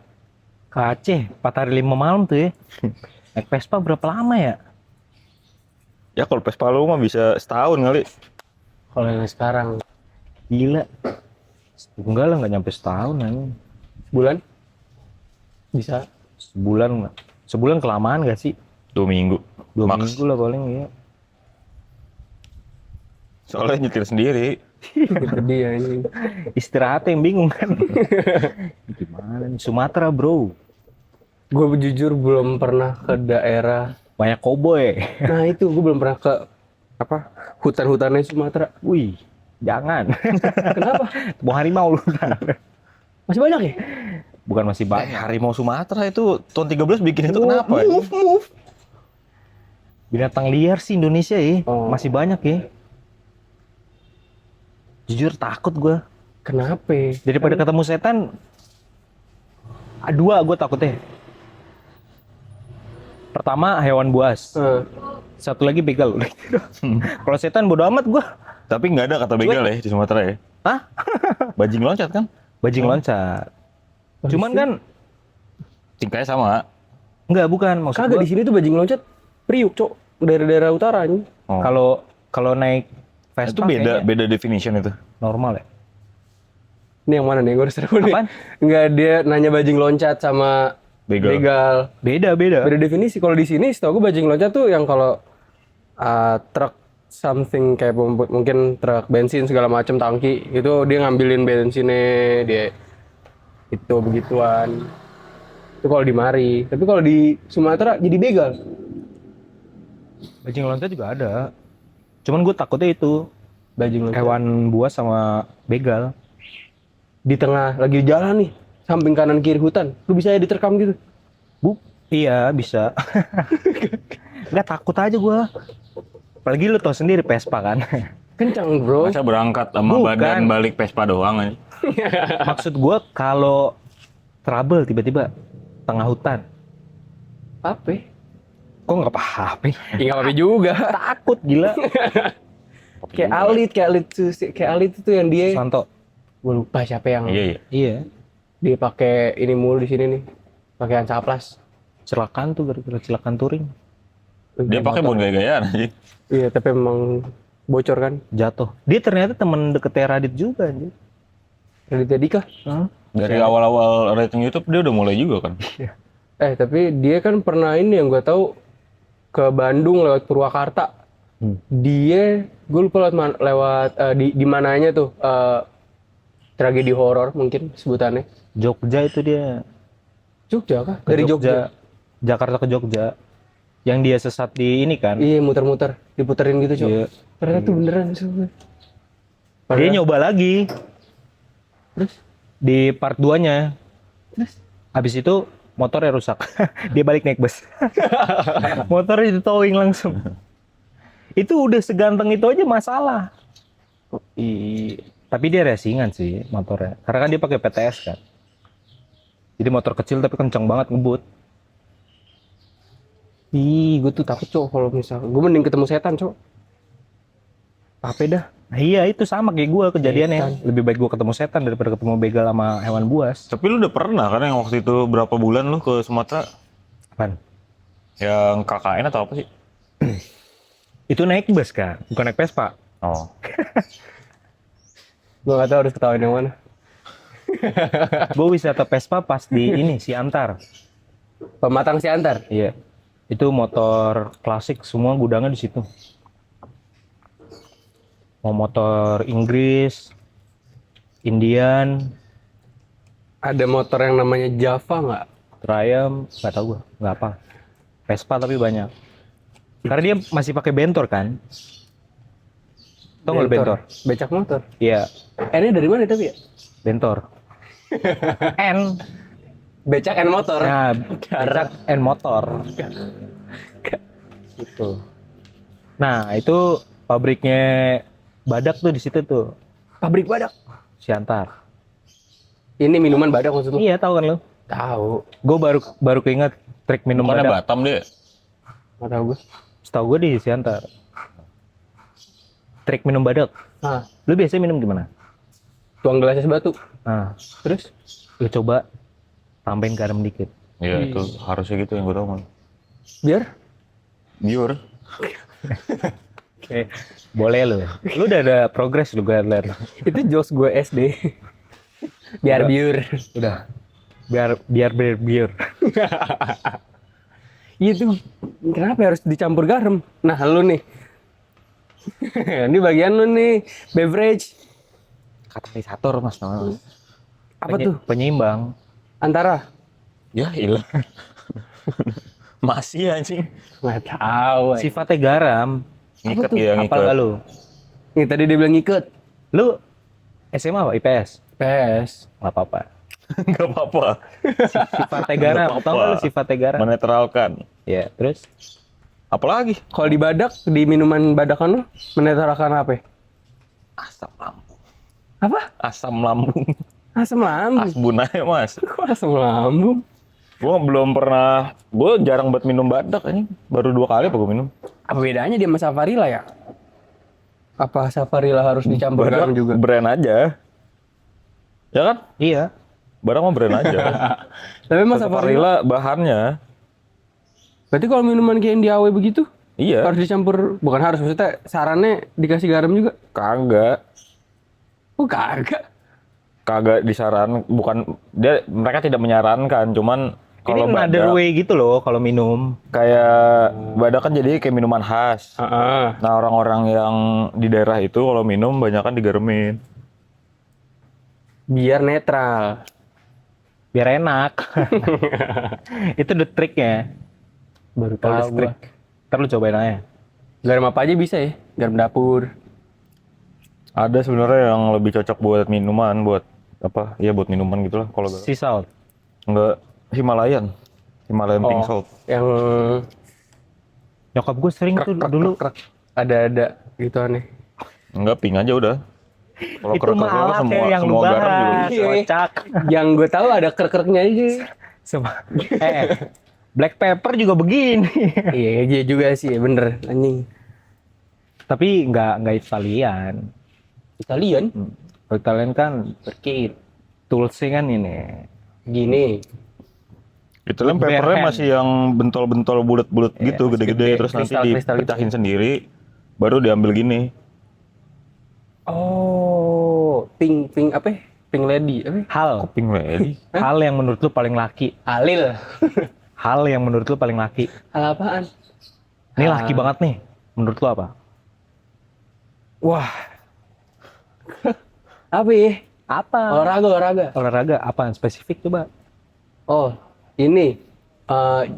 Ke Aceh 4 hari 5 malam tuh ya. Naik Vespa berapa lama ya? Ya kalau Vespa lu mah bisa setahun kali. Kalau yang sekarang Gila. Enggak lah, nggak nyampe setahun anjing. bulan bisa. Sebulan. Sebulan kelamaan gak sih? 2 minggu. 2 Max. minggu lah paling ya. Soalnya nyetir sendiri. Itu dia ini. Istirahatnya yang bingung kan. Gimana nih? Sumatera bro. Gue jujur belum pernah ke daerah. Banyak koboi. Nah itu gue belum pernah ke apa hutan-hutannya Sumatera. Wih, jangan. Kenapa? Mau harimau lu. Masih banyak ya? Bukan masih banyak. Harimau Sumatera itu tahun 13 bikin itu kenapa? ya? Move. Binatang liar sih Indonesia ya. Oh. Masih banyak ya. Jujur takut gua. Kenapa? Daripada ketemu setan, dua gue takutnya. Pertama hewan buas, satu lagi begal. Udah gitu. Kalau setan bodo amat gue. Tapi nggak ada kata begal ya di Sumatera ya. Hah? Bajing loncat kan? Bajing loncat. Cuman kan Tingkahnya sama. enggak, bukan maksud Kagak gue. di sini tuh bajing loncat priuk, Cok. Daerah-daerah utara nih. Oh. Kalau naik Vespa Itu beda kayaknya beda definition itu. normal ya. Ini yang mana nih? Gue harus tahu nih. Apaan? Enggak, dia nanya bajing loncat sama Begal. begal. Beda. Beda definisi. Kalau di sini setahu gue bajing loncat tuh yang kalau truk something kayak mungkin truk bensin segala macam tangki itu dia ngambilin bensinnya dia itu begituan. Itu kalau di Mari. Tapi kalau di Sumatera jadi begal. Bajing loncat juga ada. Cuman gue takutnya itu Bajing loncat. hewan buas sama begal. Di tengah lagi jalan nih, samping kanan kiri hutan. Lu bisa ya diterkam gitu. Iya bisa. Nggak takut aja gue. Apalagi lu tau sendiri Vespa kan. Kencang, Bro. Masa berangkat sama Bukan. badan balik Vespa doang aja. Maksud gue kalau trouble tiba-tiba tengah hutan. Apa? Kok nggak apa-apa? Ya nggak apa juga. Takut gila. Kayak Alit itu yang dia. Santo. Gue lupa siapa yang Iya iya. Iya. dia pakai ini mulu di sini nih. Pakaian saplas. Celakaan tuh gara-gara celakaan touring. Dia pakai bon gaya-gayaan aja. Iya, tapi emang bocor kan. Jatuh. Dia ternyata temen deketnya Radit juga anjir. Raditya Dika. Dari awal-awal rating YouTube dia udah mulai juga kan. Tapi dia kan pernah ini yang gue tahu ke Bandung lewat Purwakarta. Dia, gue lupa lewat di mananya tuh tragedi horor mungkin sebutannya. Jogja itu dia. Jogja kah? Ke Dari Jogja. Jakarta ke Jogja. Yang dia sesat di ini kan. Iya, muter-muter, diputerin gitu, Cok. Iya. Ternyata tuh beneran sebenarnya. Dia nyoba lagi Terus di part 2-nya. Terus? Habis itu motornya rusak. Dia balik naik bus. Motornya di towing langsung. Itu udah seganteng itu aja masalah. Tapi dia racingan sih motornya. Karena kan dia pakai PTS kan. Jadi motor kecil tapi kenceng banget ngebut. gue tuh takut, Cok, kalau misal gue mending ketemu setan, Cok. Apa dah? Nah, iya itu sama kayak gue kejadiannya. Setan. Lebih baik gue ketemu setan daripada ketemu begal sama hewan buas. Tapi lu udah pernah kan yang waktu itu berapa bulan lu ke Sumatera? Apaan? Yang KKN atau apa sih? Itu naik bus kan, bukan naik Vespa. Oh. Gue gak tahu harus ketahuin yang mana. Gue wisata Vespa pas di ini Siantar. Pematang Siantar. Iya. Itu motor klasik semua gudangnya di situ. Mau motor Inggris, Indian, Ada motor yang namanya Java nggak? Triumph, nggak tahu gue, nggak apa. Vespa tapi banyak. Karena dia masih pakai bentor kan. Tau nggak lu bentor? Becak motor. Iya, N-nya dari mana tapi ya? bentor. N. Becak N motor. Nah, becak N motor. Gitu. Nah, itu pabriknya Badak tuh di situ tuh, Pabrik badak. Siantar. Ini minuman badak maksud lu? Iya, tahu kan lu? Tahu. Gue baru keinget trik minum Bukannya Badak. Batam deh. Nggak tahu gue. Setahu gue di Siantar. Trik minum Badak. Nah, Lu biasanya minum gimana? tuang gelasnya sebatu. Nah, Terus? lu coba tambahin garam dikit. Iya itu harusnya gitu yang gue tau man. Biar? Biur. Boleh lu. Lu udah ada progres lu gue liat. Itu jokes gue SD. Biar biur. Udah. Biar. Itu kenapa harus dicampur garam? Nah, lu nih. Ini bagian lu nih, beverage. Katalisator mas namanya. Mas. Apa tuh? Penyeimbang. Antara? Ya hilang. Masih anjing. Nggak tahu. Sifatnya garam. Ngikat tuh? ya Apa ngikat. gak lu? Nih tadi dia bilang ngikut. Lu SMA apa? IPS? PS. Gak apa-apa. Gak apa-apa. Sifatnya garam. Nggak Tau apa-apa. gak lu sifatnya garam? Menetralkan. Ya, terus? Apalagi? Kalau di badak, di minuman badakan lu, menetralkan apa? Asam lambung. Apa? Asam lambung. Asam lambung. Asbun aja mas. Kok asam lambung? Gue belum pernah. Gue jarang buat minum badak anjing. Baru 2 kali apa gue minum. Apa bedanya dia sama Safarilla ya? Apa Safarilla harus dicampur garam juga? Brand aja. Ya kan? Iya. Barang mah brand aja. Tapi mas Safarilla, Safarilla bahannya. berarti kalau minuman kayak yang di AW begitu, Iya. harus dicampur, bukan harus, maksudnya sarannya dikasih garam juga? Kagak. Oh kagak. Kagak disaran. Bukan. Mereka tidak menyarankan. Cuman Ini kalau another badak. way gitu loh kalau minum. Kayak badak kan jadi kayak minuman khas. Heeh. Nah orang-orang yang di daerah itu kalau minum banyak kan digaremin. Biar netral. Biar enak. Itu the tricknya. Baru Kalau the tahu trick. gua. Ntar lu cobain aja. Garam apa aja bisa ya? Garam dapur. Ada sebenarnya yang lebih cocok buat minuman, buat apa? Ya buat minuman gitulah kalau garam. Sea salt. Enggak Himalayan. Himalayan pink salt. Yang Nyokap gue sering tuh dulu. ada gitu aneh. Enggak pink aja udah. Kalau Itu krek-krek mah itu alatnya semua yang lu semua garam juga bahas. bisa. Kocak. Yang gue tahu ada krek-kreknya aja. Black pepper juga begini. Iya, iya juga sih, bener anjing. Tapi nggak Italian. Italian Kalau Italian kan berkit. Toolsnya kan ini. gini. Itu kan Bare papernya hand. masih yang bentol-bentol bulat-bulat gitu, gede-gede, gede, terus nanti kristal-kristal dipecahin sendiri, baru diambil gini. Oh, pink apa? Pink lady apa? Hal. Pink lady. Hal yang menurut lu paling laki. Halil. Hal yang menurut lu paling laki. Hal apaan? Ini laki banget nih. Menurut lu apa? Wah. Apa ya? Apa? Olahraga. Olahraga apaan spesifik coba? Oh, ini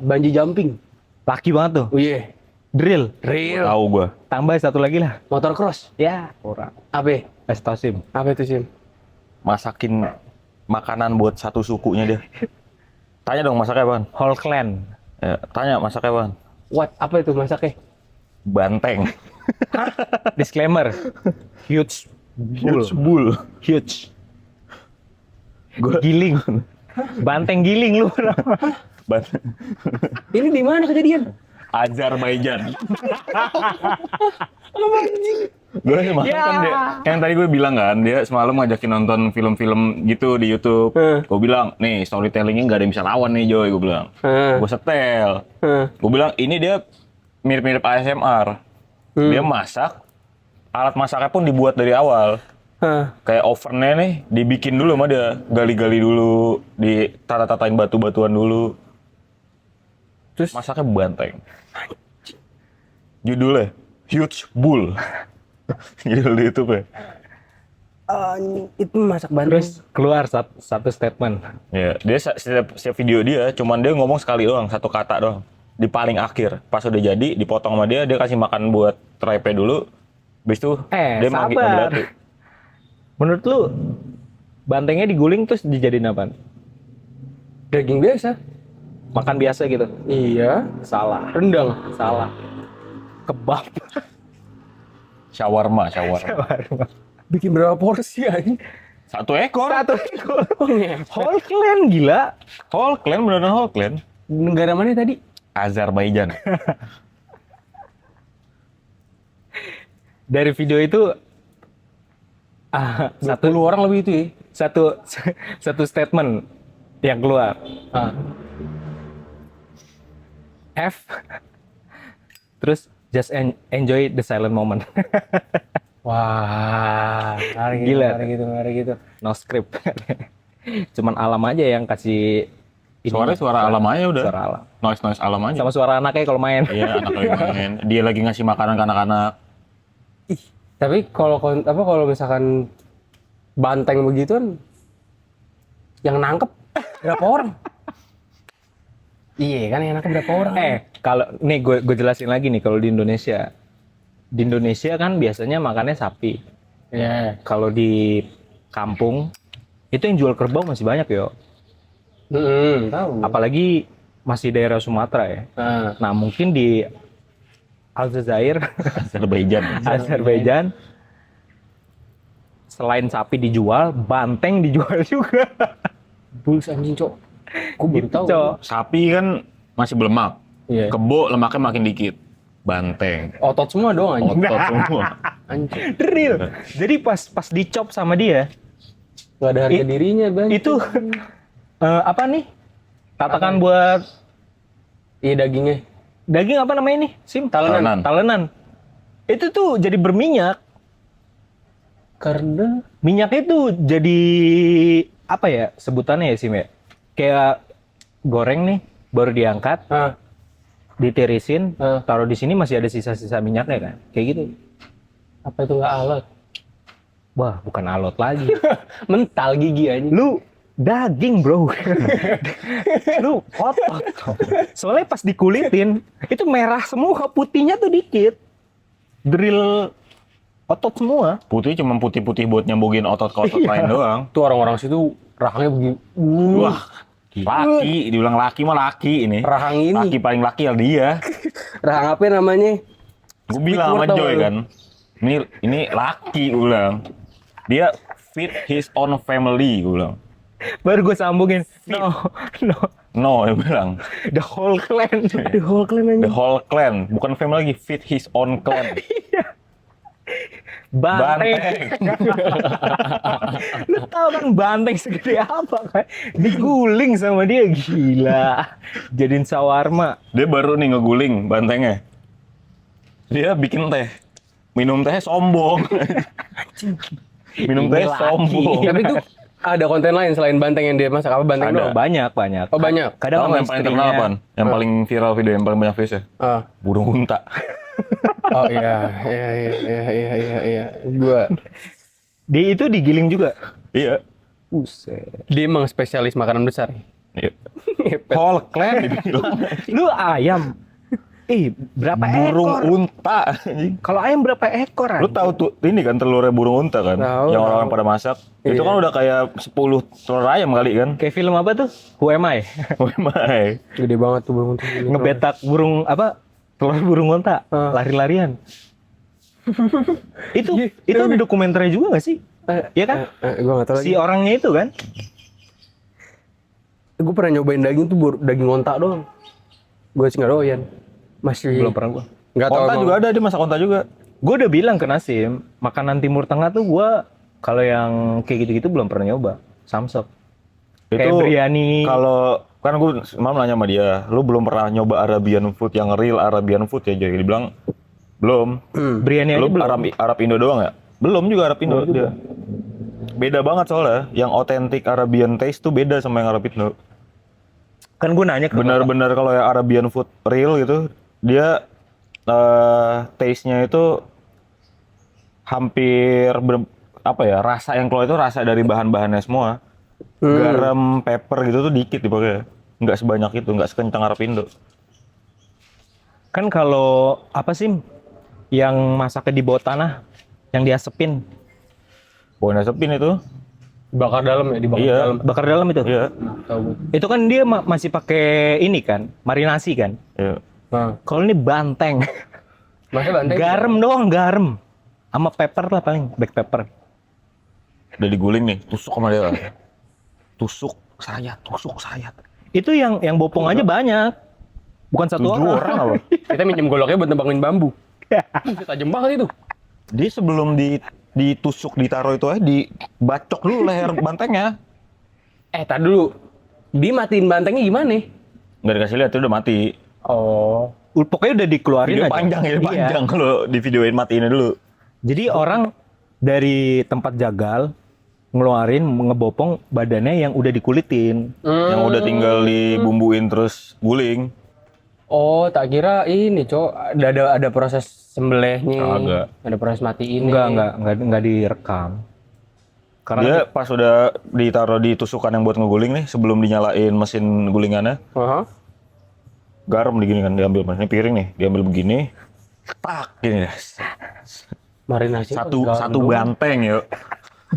bungee jumping. Laki banget tuh. Oh iya, Drill. real. Tahu gua. Tambah satu lagi lah. Motocross. Ya, kurang. Apa? Estosim. Apa itu Sim? Masakin makanan buat satu sukunya dia. Tanya dong masaknya apaan? Whole clan. Ya, tanya masaknya apaan? What? Apa itu masaknya? Banteng. Disclaimer. Huge bull. Huge bull. Huge. Gua Giling. Banteng giling lu. Banteng. Ini di mana kejadian? Azerbaijan. Gue semalam kan dia, yang tadi gue bilang kan, dia semalam ngajakin nonton film-film gitu di YouTube. Gue bilang, nih storytellingnya nggak ada yang bisa lawan nih Joy, gue bilang. Gue setel. Gue bilang, ini dia mirip-mirip ASMR. Dia masak, alat masaknya pun dibuat dari awal. Kayak ovennya nih, dibikin dulu sama dia. Gali-gali dulu, ditata-tatain batu-batuan dulu. Terus Masaknya banteng. Judulnya Huge Bull. Judul di YouTube ya. itu masak banteng. Terus keluar satu statement. Ya, dia setiap video dia cuman dia ngomong sekali doang, satu kata doang. Di paling akhir, pas udah jadi dipotong sama dia kasih makan buat tripe dulu. Habis itu dia sabar. batu. Menurut lu bantengnya diguling terus dijadiin apa? Daging biasa. Makan biasa gitu. Iya. Salah. Rendang. Salah. Kebab. Shawarma. Bikin berapa porsi aja? Satu ekor. Whole clan gila. Whole clan, beneran whole clan. Negara mana tadi? Azerbaijan. Dari video itu 10 orang lebih itu ya. satu statement yang keluar. F terus just enjoy the silent moment. Wah, Gila. ngari gitu. No script. Cuman alam aja yang kasih ini. Suaranya suara alam aja udah. Suara alam. Noise alam aja. Sama suara anaknya kalau main. Iya, anak lagi main. Dia lagi ngasih makanan ke anak-anak. Tapi kalau misalkan banteng begituan, yang nangkep berapa orang? Iya kan, yang nangkep berapa orang? Kalau nih gue jelasin lagi nih kalau di Indonesia. Di Indonesia kan biasanya makannya sapi. Iya. Kalau di kampung itu yang jual kerbau masih banyak yo. Tahu. Apalagi masih daerah Sumatera ya. Nah mungkin di Aljazair, Azerbaijan, selain sapi dijual, banteng dijual juga. Bulls anjing, Cok. Gue baru tahu. Cok. Sapi kan masih berlemak. Iya. Kebo lemaknya makin dikit. Banteng. Otot semua doang anjing. Otot semua. Anjing. Real. Jadi pas dicop sama dia, Gak ada harga dirinya, Bang. itu apa nih? Katakan buat Iya, dagingnya. daging apa namanya nih? Sim? Talenan. Talenan. Itu tuh jadi berminyak. Karena Minyaknya itu jadi apa ya sebutannya ya Sim ya? Kayak goreng nih, baru diangkat, ditirisin, taruh di sini masih ada sisa-sisa minyaknya kan? Kayak gitu. apa itu nggak alot? Wah, bukan alot lagi. Mental gigi aja. Lu daging, bro. Lu otot. Soalnya pas dikulitin, itu merah semua, putihnya tuh dikit. Drill otot semua. Putih cuma putih-putih buat nyambungin otot ke otot lain doang. Tuh orang-orang situ rahangnya begini. Wah, laki, dibilang laki mah laki ini. Rahang ini. Laki paling laki ya dia. Rahang apa namanya? Gue bilang sama Squidward Joy tau lu. kan, ini laki gue bilang. Dia feed his own family gue bilang. Baru gue sambungin. No. No, dia bilang. The whole clan. The whole clan aja. The whole clan, bukan family lagi, feed his own clan. Banteng. Lu tau kan banteng segede apa kan? Diguling sama dia, gila. Jadiin sawarma. Dia baru nih ngeguling bantengnya. Dia bikin teh. Minum teh sombong. Minum teh Ini laki. sombong. Tapi itu ada konten lain selain banteng yang dia masak, apa banteng Ada. doang? Banyak. Oh, banyak. Kadang Tahu sama yang paling terkenal istrinya. apaan? Yang paling viral video, yang paling banyak views ya? Ah. Burung unta. Oh iya. Gua Itu digiling juga. Iya. Buset. dia emang spesialis makanan besar. Iya. Whole clan dibilang. Lu ayam. Berapa Burung ekor? unta. Kalau ayam berapa ekor? Lu tahu tuh ini kan telurnya burung unta kan? Tahu, Yang orang tahu. pada masak. Itu Iya. kan udah kayak 10 telur ayam kali kan? Kayak film apa tuh? Who Am I? Memang. Gede banget tuh burung unta. Ngebetak burung apa? Telur burung unta, lari-larian. itu ada dokumenternya juga nggak sih? Iya kan? Gue nggak tahu lagi. Si orangnya itu kan? Gue pernah nyobain daging tuh daging onta doang. Gue sih nggak doyan. Masih Belum pernah gua. Nggak tahu. Onta emang. juga ada, dia masak onta juga. Gue udah bilang ke Nasim, makanan Timur Tengah tuh gue kalau yang kayak gitu-gitu belum pernah nyoba. Samsek. Kayak biryani. Kalau kan gue semalam nanya sama dia, lu belum pernah nyoba Arabian food yang real Arabian food ya? Jadi dia bilang belum. Biryani aja Lu belum. Arab Indo doang ya? Belum juga Arab Indo dia. Beda banget soalnya. Yang otentik Arabian taste tuh beda sama yang Arab Indo. Kan gue nanya ke Benar-benar kalau yang Arabian food real gitu, dia taste-nya itu hampir apa ya? Rasa yang keluar itu rasa dari bahan-bahannya semua. Garam, pepper gitu tuh dikit dipakai. Nggak sebanyak itu, nggak sekencang Arab Indo. Kan kalau apa sih yang masaknya di bawah tanah, yang diasepin, Bawahnya sepin itu. Bakar dalam ya, dibakar Iya. dalam. bakar dalam itu. Iya. Tahu gue. Itu kan dia masih pakai ini kan, marinasi kan. Iya. Nah, Kalau ini banteng, masa banteng? garam doang, garam, sama pepper lah paling, black pepper. Udah diguling nih, tusuk sama dia. Tusuk sayat. Itu yang bopong aja banyak, bukan satu 7 orang apa? Kita minjem goloknya buat nebangin bambu. Tajam banget itu. Dia sebelum ditusuk, ditaruh itu aja, dibacok dulu leher bantengnya. Tadi dulu. Dia matiin bantengnya gimana? Nggak dikasih lihat, itu udah mati. Oh. pokoknya udah dikeluarin Video aja. panjang ya, Iya. panjang kalau di videoin matiin dulu. Jadi orang dari tempat jagal ngeluarin ngebopong badannya yang udah dikulitin. Yang udah tinggal dibumbuin terus guling. Oh, tak kira ini, Cok. Ada proses sembelihnya. Kagak. Ada proses matiin. Enggak direkam. Karena Dia pas udah ditaruh di tusukan yang buat ngeguling nih, sebelum dinyalain mesin gulingannya, Aha. garam digini kan, diambil ini piring nih, diambil begini, tak gini deh. Marinasi Satu banteng yuk,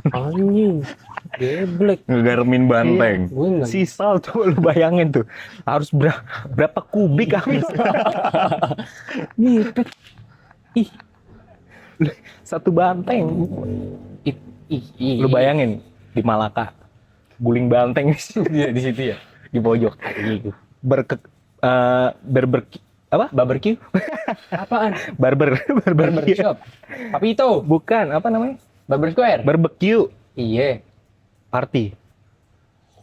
Anjing. Geblek. ngegarmin banteng. Gue enggak. sisal coba lu bayangin tuh. Harus berapa kubik habis. Ngipet. Ih. Satu banteng. Ih. Lu bayangin di Malaka. Guling banteng di situ ya. Di pojok. Anjing. Apa? Barbecue? Apaan? Barber Barbershop. Tapi itu bukan, apa namanya? Barber Square. Barbecue Iya. party.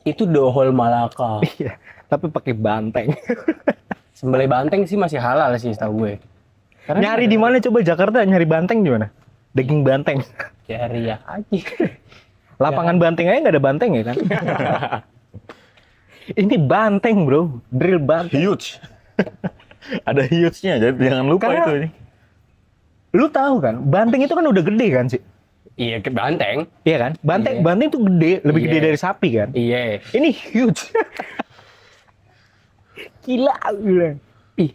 Itu dohol Malaka. Iya, tapi pakai banteng. Sembelih banteng sih masih halal sih setahu gue. Karena Nyari di mana coba Jakarta nyari banteng di mana? Daging banteng. cari ya aja. Lapangan banteng aja nggak ada banteng ya kan? Ini banteng bro, drill banteng. Huge. Ada huge-nya, jadi jangan lupa Karena- itu ini. Lu tahu kan, banteng itu kan udah gede kan sih? Iya, ke banteng. Iya kan? Banteng Iya. banteng tuh gede, lebih gede Iya. dari sapi kan? Iya. Ini huge. Gila, gila. Ih.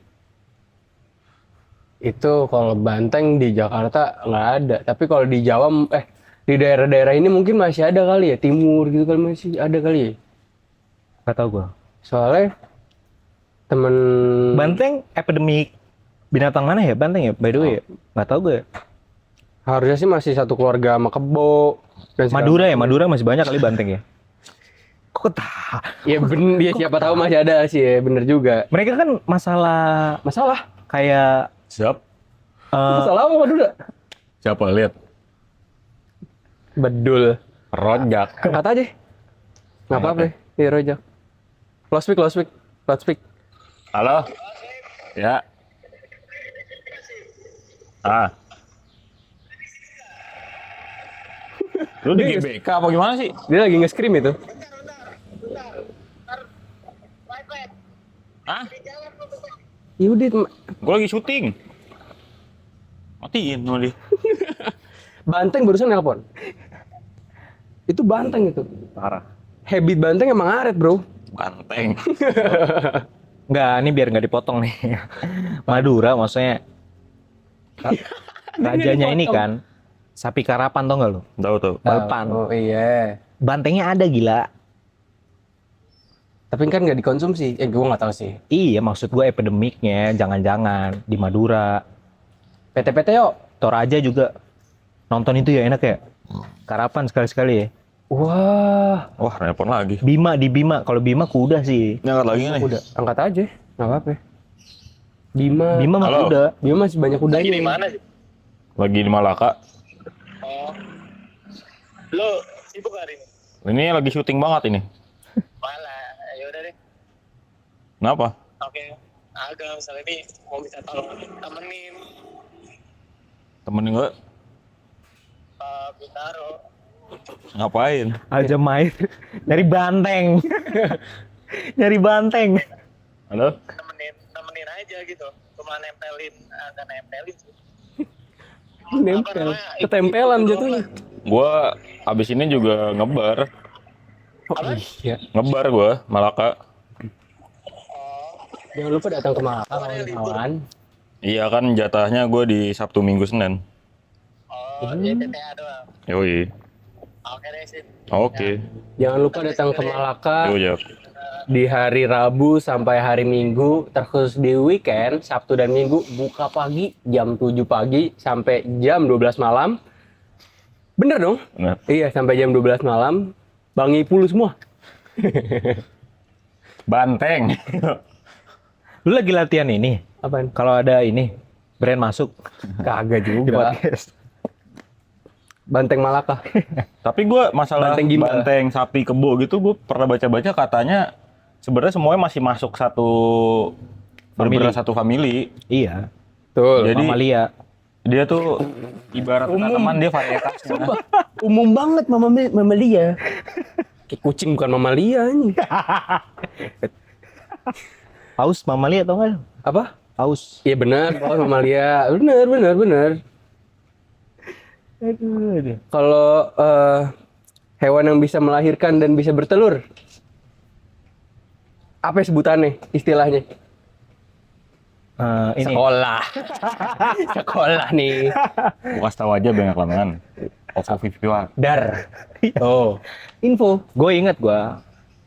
Itu kalau banteng di Jakarta nggak ada. Tapi kalau di Jawa, di daerah-daerah ini mungkin masih ada kali ya. Timur gitu kan masih ada kali ya. Gak tau gua. Soalnya temen Banteng epidemik binatang mana ya banteng ya? By the way, ya? Gak tau gue. harusnya sih masih satu keluarga sama kebo. Dan segala Madura ya, macam. Madura masih banyak kali banteng ya. Kok tahu? Ya bener, ya siapa tahu masih ada sih ya, bener juga. Mereka kan masalah Masalah? kayak Siap. Masalah apa Madura? Siapa lihat? Bedul. Rojak. Angkat aja. Nggak apa-apa. Iya rojak. Close speak. Halo? Ya. Ah. Lu di GBK apa gimana sih? Dia lagi nge-scream itu. Hah? Yaudah, Gue lagi syuting. Matiin sama dia. banteng barusan nelpon. Itu banteng itu. parah. Habit banteng emang ngaret, bro. Banteng. Enggak, ini biar nggak dipotong nih. Madura maksudnya rajanya ini kan sapi karapan tau nggak lu? Tahu tuh. Balpan. Oh iya. Bantengnya ada gila. Tapi kan nggak dikonsumsi. Gue nggak tahu sih. Iya, maksud gue epidemiknya jangan-jangan di Madura. PT-PT yuk. Toraja juga nonton itu ya enak ya. Karapan sekali-sekali ya. Wah. Wah, nelpon lagi. Bima di Bima, kalau Bima kuda sih. Ini angkat lagi nih. Udah, angkat aja. Nggak apa-apa. Bima. Bima mah Halo. kuda. Bima masih banyak kudanya. sih? Lagi di Malaka. Oh. Lo sibuk hari ini? Ini lagi syuting banget ini. Malah, ya udah deh. Kenapa? Oke. Agak misalnya ini mau bisa tolong temenin Temenin gue Bintaro. ngapain? Aja main nyari banteng. Nyari banteng. Halo? Temenin aja gitu. Cuma nempelin, agak nempelin sih. Nempel. Ketempelan jatuhnya. Gue abis ini juga ngebar. Oh iya. Ngebar gue, Malaka. Jangan lupa datang ke Malaka kawan-kawan. Iya kan jatahnya gue di Sabtu, Minggu, Senin. Oh, jadi TTA doang. Yoi. Oke deh, sip. Oke. Jangan lupa datang ke Malaka Yo, Jap. di hari Rabu sampai hari Minggu, terkhusus di weekend, Sabtu dan Minggu buka pagi jam 7 pagi sampai jam 12 malam. Bener dong? Bener. Iya, sampai jam 12 malam. Bang Ipul semua. Banteng. Lu lagi latihan ini. Apaan? Kalau ada ini brand masuk Kagak di juga. podcast. Banteng Malaka. Tapi gue masalah Banteng gimbal. banteng sapi kebo gitu gue pernah baca-baca katanya sebenarnya semuanya masih masuk satu bener-bener satu family. Iya. Betul. Jadi Mamalia. dia tuh ibarat tanaman, dia varietasnya. Umum banget mamalia. Kayak kucing bukan mamalia ini. Paus mamalia atau enggak? Apa? Paus. Iya benar, kalau mamalia. Benar. Aduh. Kalau hewan yang bisa melahirkan dan bisa bertelur, apa sebutannya, istilahnya? Ini Sekolah. Sekolah nih. Gua kasih tahu aja banyak lamaan. Ovovivipar. Dar. Oh. Info. gue inget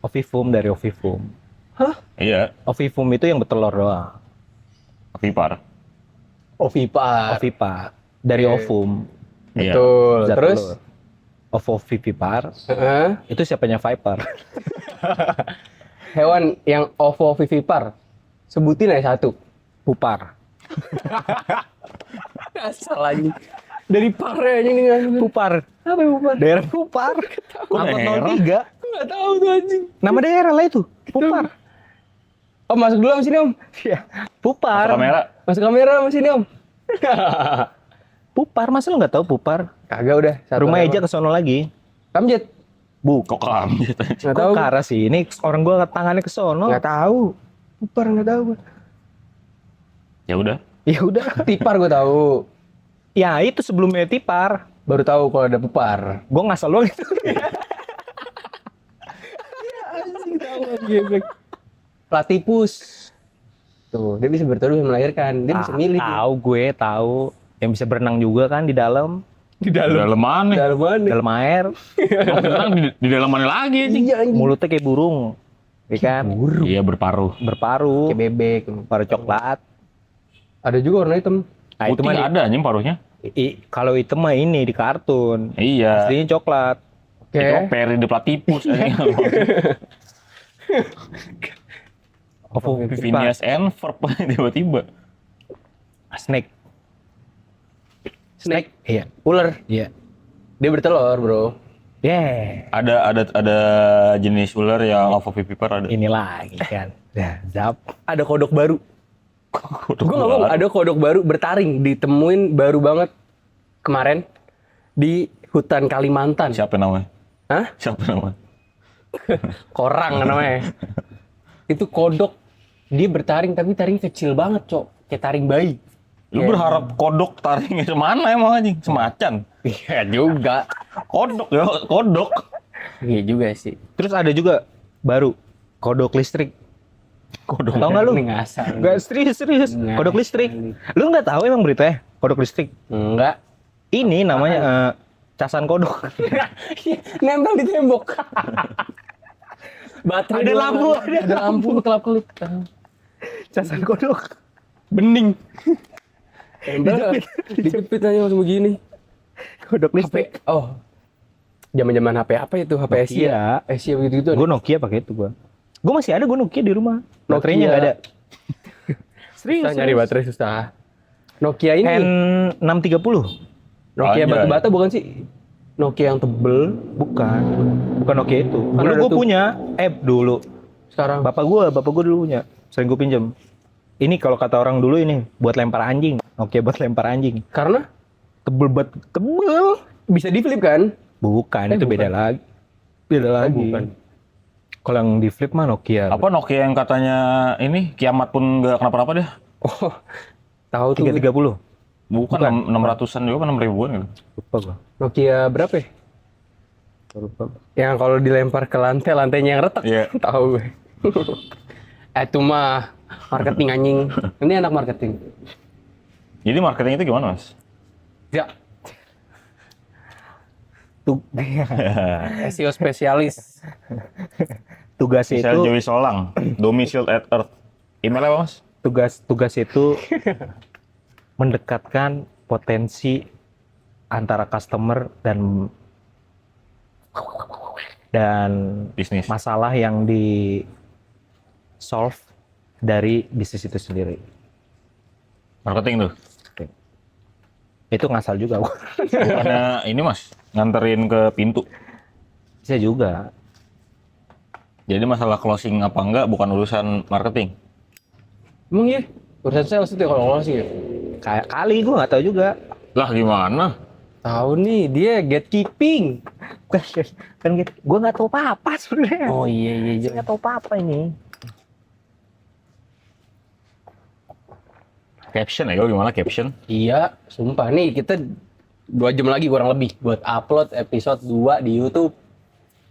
Ovivum dari Ovivum. Iya, Ovivum itu yang bertelur doang. ovipar. Ovipar. Ovipar dari Oke. ovum. Iya. Betul. zat Terus? telur. Ovovivipar Heeh. itu siapanya Viper. Hewan yang ovovivipar. Sebutin aja satu. Pupar. Asal lagi. Dari parenya nih kan. Pupar. Apa yang Pupar? Daerah Pupar. Angkot daerah? 03. Nggak tahu tuh anjing. Nama daerah lah itu. Pupar. Om masuk dulu sama sini om. Iya. Pupar. Kamera. Masuk kamera sama sini om. Pupar, masa lu nggak tahu Pupar? Kagak udah. Satu Rumah hewan. Eja ke sono lagi. Kamjet. Kok kamjet aja. Nggak Kok tahu. ke arah sini? Orang gua tangannya ke sono. Nggak tahu. Pupar nggak tahu. Ya udah. Ya udah. Tipar gue tahu. Ya itu sebelumnya Tipar. Baru tahu kalau ada pupar. Gua ngasal doang itu. Platypus. Tuh, dia bisa bertelur dan melahirkan. Dia bisa milih. Tahu gue tahu. Yang bisa berenang juga kan di dalam. Di dalam mana? Dalam mana? Dalam air. Mau berenang di dalam mana lagi anjing? Iya anjing. Mulutnya kayak burung. Iya kan? Iya, berparuh. Berparu. Kayak bebek. Paru coklat. Ada juga warna hitam. Nah, itu Putih mah ada anjing paruhnya. kalau itu mah ini di kartun. Iya. Aslinya coklat. Oke. Itu peri de platypus anjing. Phineas and Ferb tiba-tiba. Snake. Snake. Iya. Ular. Iya. Dia bertelur, bro. Yeah. Ada jenis ular yang ovovivipar ada. Ini lagi kan. Ya, zap. Ada kodok baru. Gue nggak bohong, ada kodok baru bertaring, ditemuin baru banget kemarin di hutan Kalimantan. Siapa namanya? Hah? Siapa namanya? Korang namanya. Itu kodok, dia bertaring tapi taring kecil banget, cok. Kayak taring bayi. Lu berharap kodok taringnya semana emang anjing? Semacan. Iya juga. Kodok ya, kodok. Iya juga sih. Terus ada juga baru kodok listrik. Kodok. Tahu nggak lu? Ini ngasal. Enggak serius. Nggak. Kodok listrik. Lu nggak tahu emang beritanya kodok listrik? Enggak. Ini namanya casan kodok. Nempel di tembok. Baterai Ada doang. lampu, Ada lampu kelap-kelip. Casan kodok. Bening. Dijepit aja langsung begini. Kodok listrik. HP. Oh. Zaman-zaman HP apa itu? HP Asia. Asia begitu-gitu. Gue Nokia pakai itu gua. Gue masih ada gue Nokia di rumah. Baterainya nggak ada. Susah nyari baterai susah. Nokia ini N630. Nokia Anjay. batu-bata bukan sih? Nokia yang tebel. Bukan. Bukan Nokia itu. Kan Dulu ada gue tuh. punya. Dulu. Sekarang Bapak gue dulu punya. Sering gue pinjem. Ini kalau kata orang dulu ini buat lempar anjing. Nokia buat lempar anjing. karena Tebel banget. Tebel. bisa di flip kan? Bukan, itu bukan. beda lagi. Beda lagi. bukan. Kalau yang di flip mah Nokia. Apa Nokia yang katanya ini kiamat pun nggak kenapa-napa deh? Oh. Tahu tuh. 330. Bukan, 600-an juga, 6 ribuan gitu. Lupa gua. Nokia berapa ya? Lupa. Yang kalau dilempar ke lantai, lantainya yang retak. Iya. Tahu gue. Itu mah marketing anjing. Ini anak marketing. Jadi marketing itu gimana, Mas? Ya, Tug- SEO spesialis. tugas Misalnya itu Joey Solang, domiciled at Earth. Email apa, Mas? tugas itu mendekatkan potensi antara customer dan Bisnis. masalah yang di solve dari bisnis itu sendiri. Marketing tuh. Itu ngasal juga. Bukannya ini, Mas, nganterin ke pintu. Bisa juga. Jadi masalah closing apa enggak bukan urusan marketing. Emang iya? Urusan sales itu ya kalau nggak sih ya? Kayak kali gue nggak tahu juga. Lah gimana? Tahu nih, dia gatekeeping. Kan gitu. Gue nggak tahu apa-apa sebenarnya. Oh iya Saya nggak tahu apa-apa ini. Caption ya, gimana caption? Iya, sumpah nih kita 2 jam lagi kurang lebih buat upload episode 2 di YouTube.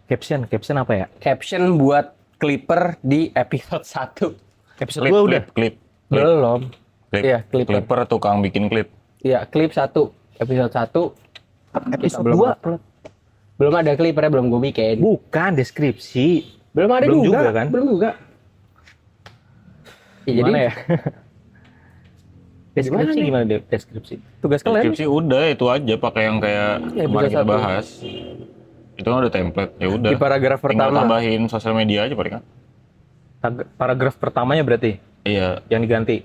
Caption apa ya? Caption buat Clipper di episode 1. Episode Klip, gue udah. klip. Belum. Klip. Iya, Clipper. Clipper tukang bikin klip. Iya, klip 1. Episode 1. Episode belum 2. upload. Belum ada Clippernya, belum gue bikin. Bukan deskripsi. Belum ada Belum juga, juga, kan? Belum juga. Ya, jadi Gimana ya? Deskripsi Gimana nih? gimana deh? Deskripsi. tugas kalian Deskripsi udah itu aja pakai yang kayak Ya, kemarin bisa kita satu. bahas. Itu kan udah template. Ya udah. di paragraf Tinggal pertama. tambahin sosial media aja paling kan. Paragraf pertamanya berarti Iya. yang diganti.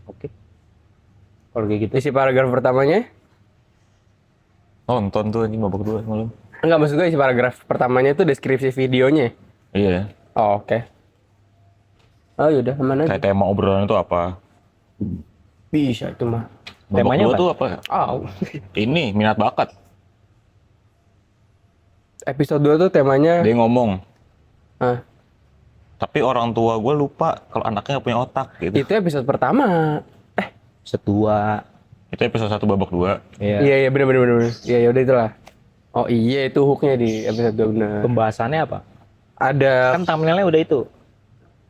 Oke. Kalau kayak gitu. Isi paragraf pertamanya? Nonton tuh anjing babak 2 malam. Enggak, maksud gue isi paragraf pertamanya itu deskripsi videonya. Iya. Oh, oke. Oh, yaudah, aman aja. Kayak tema obrolan itu apa? Bisa itu mah. Babak Temanya 2 apa? tuh apa? Oh. Ini minat bakat. Episode 2 tuh temanya Dia ngomong, ah, tapi orang tua gue lupa kalau anaknya nggak punya otak gitu. itu episode pertama. Setua. Itu episode 1 babak 2. Iya. Iya, bener. Iya, yaudah itulah. Oh iya, itu hooknya di episode 2 bener. Pembahasannya apa? Ada Kan thumbnailnya udah itu.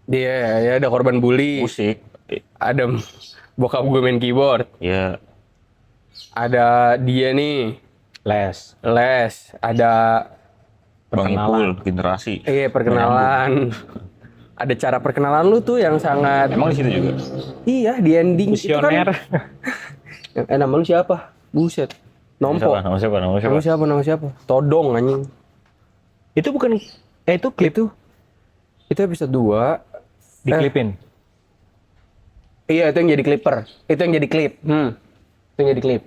dia, ya ada korban bully. Musik. Ada bokap gue main keyboard. Ya, Ada dia nih, Les. les. Ada Bang Perkenalan. Ipul, generasi. perkenalan. Ada cara perkenalan lu tuh yang sangat Emang di situ juga? iya di ending itu Visioner. kan. Nama lu siapa? Buset. Nompo. Nama siapa? Nama siapa? Todong anjing. Itu bukan itu klip tuh Itu episode 2. diklipin. Iya, itu yang jadi clipper. Itu yang jadi klip. Itu yang jadi klip.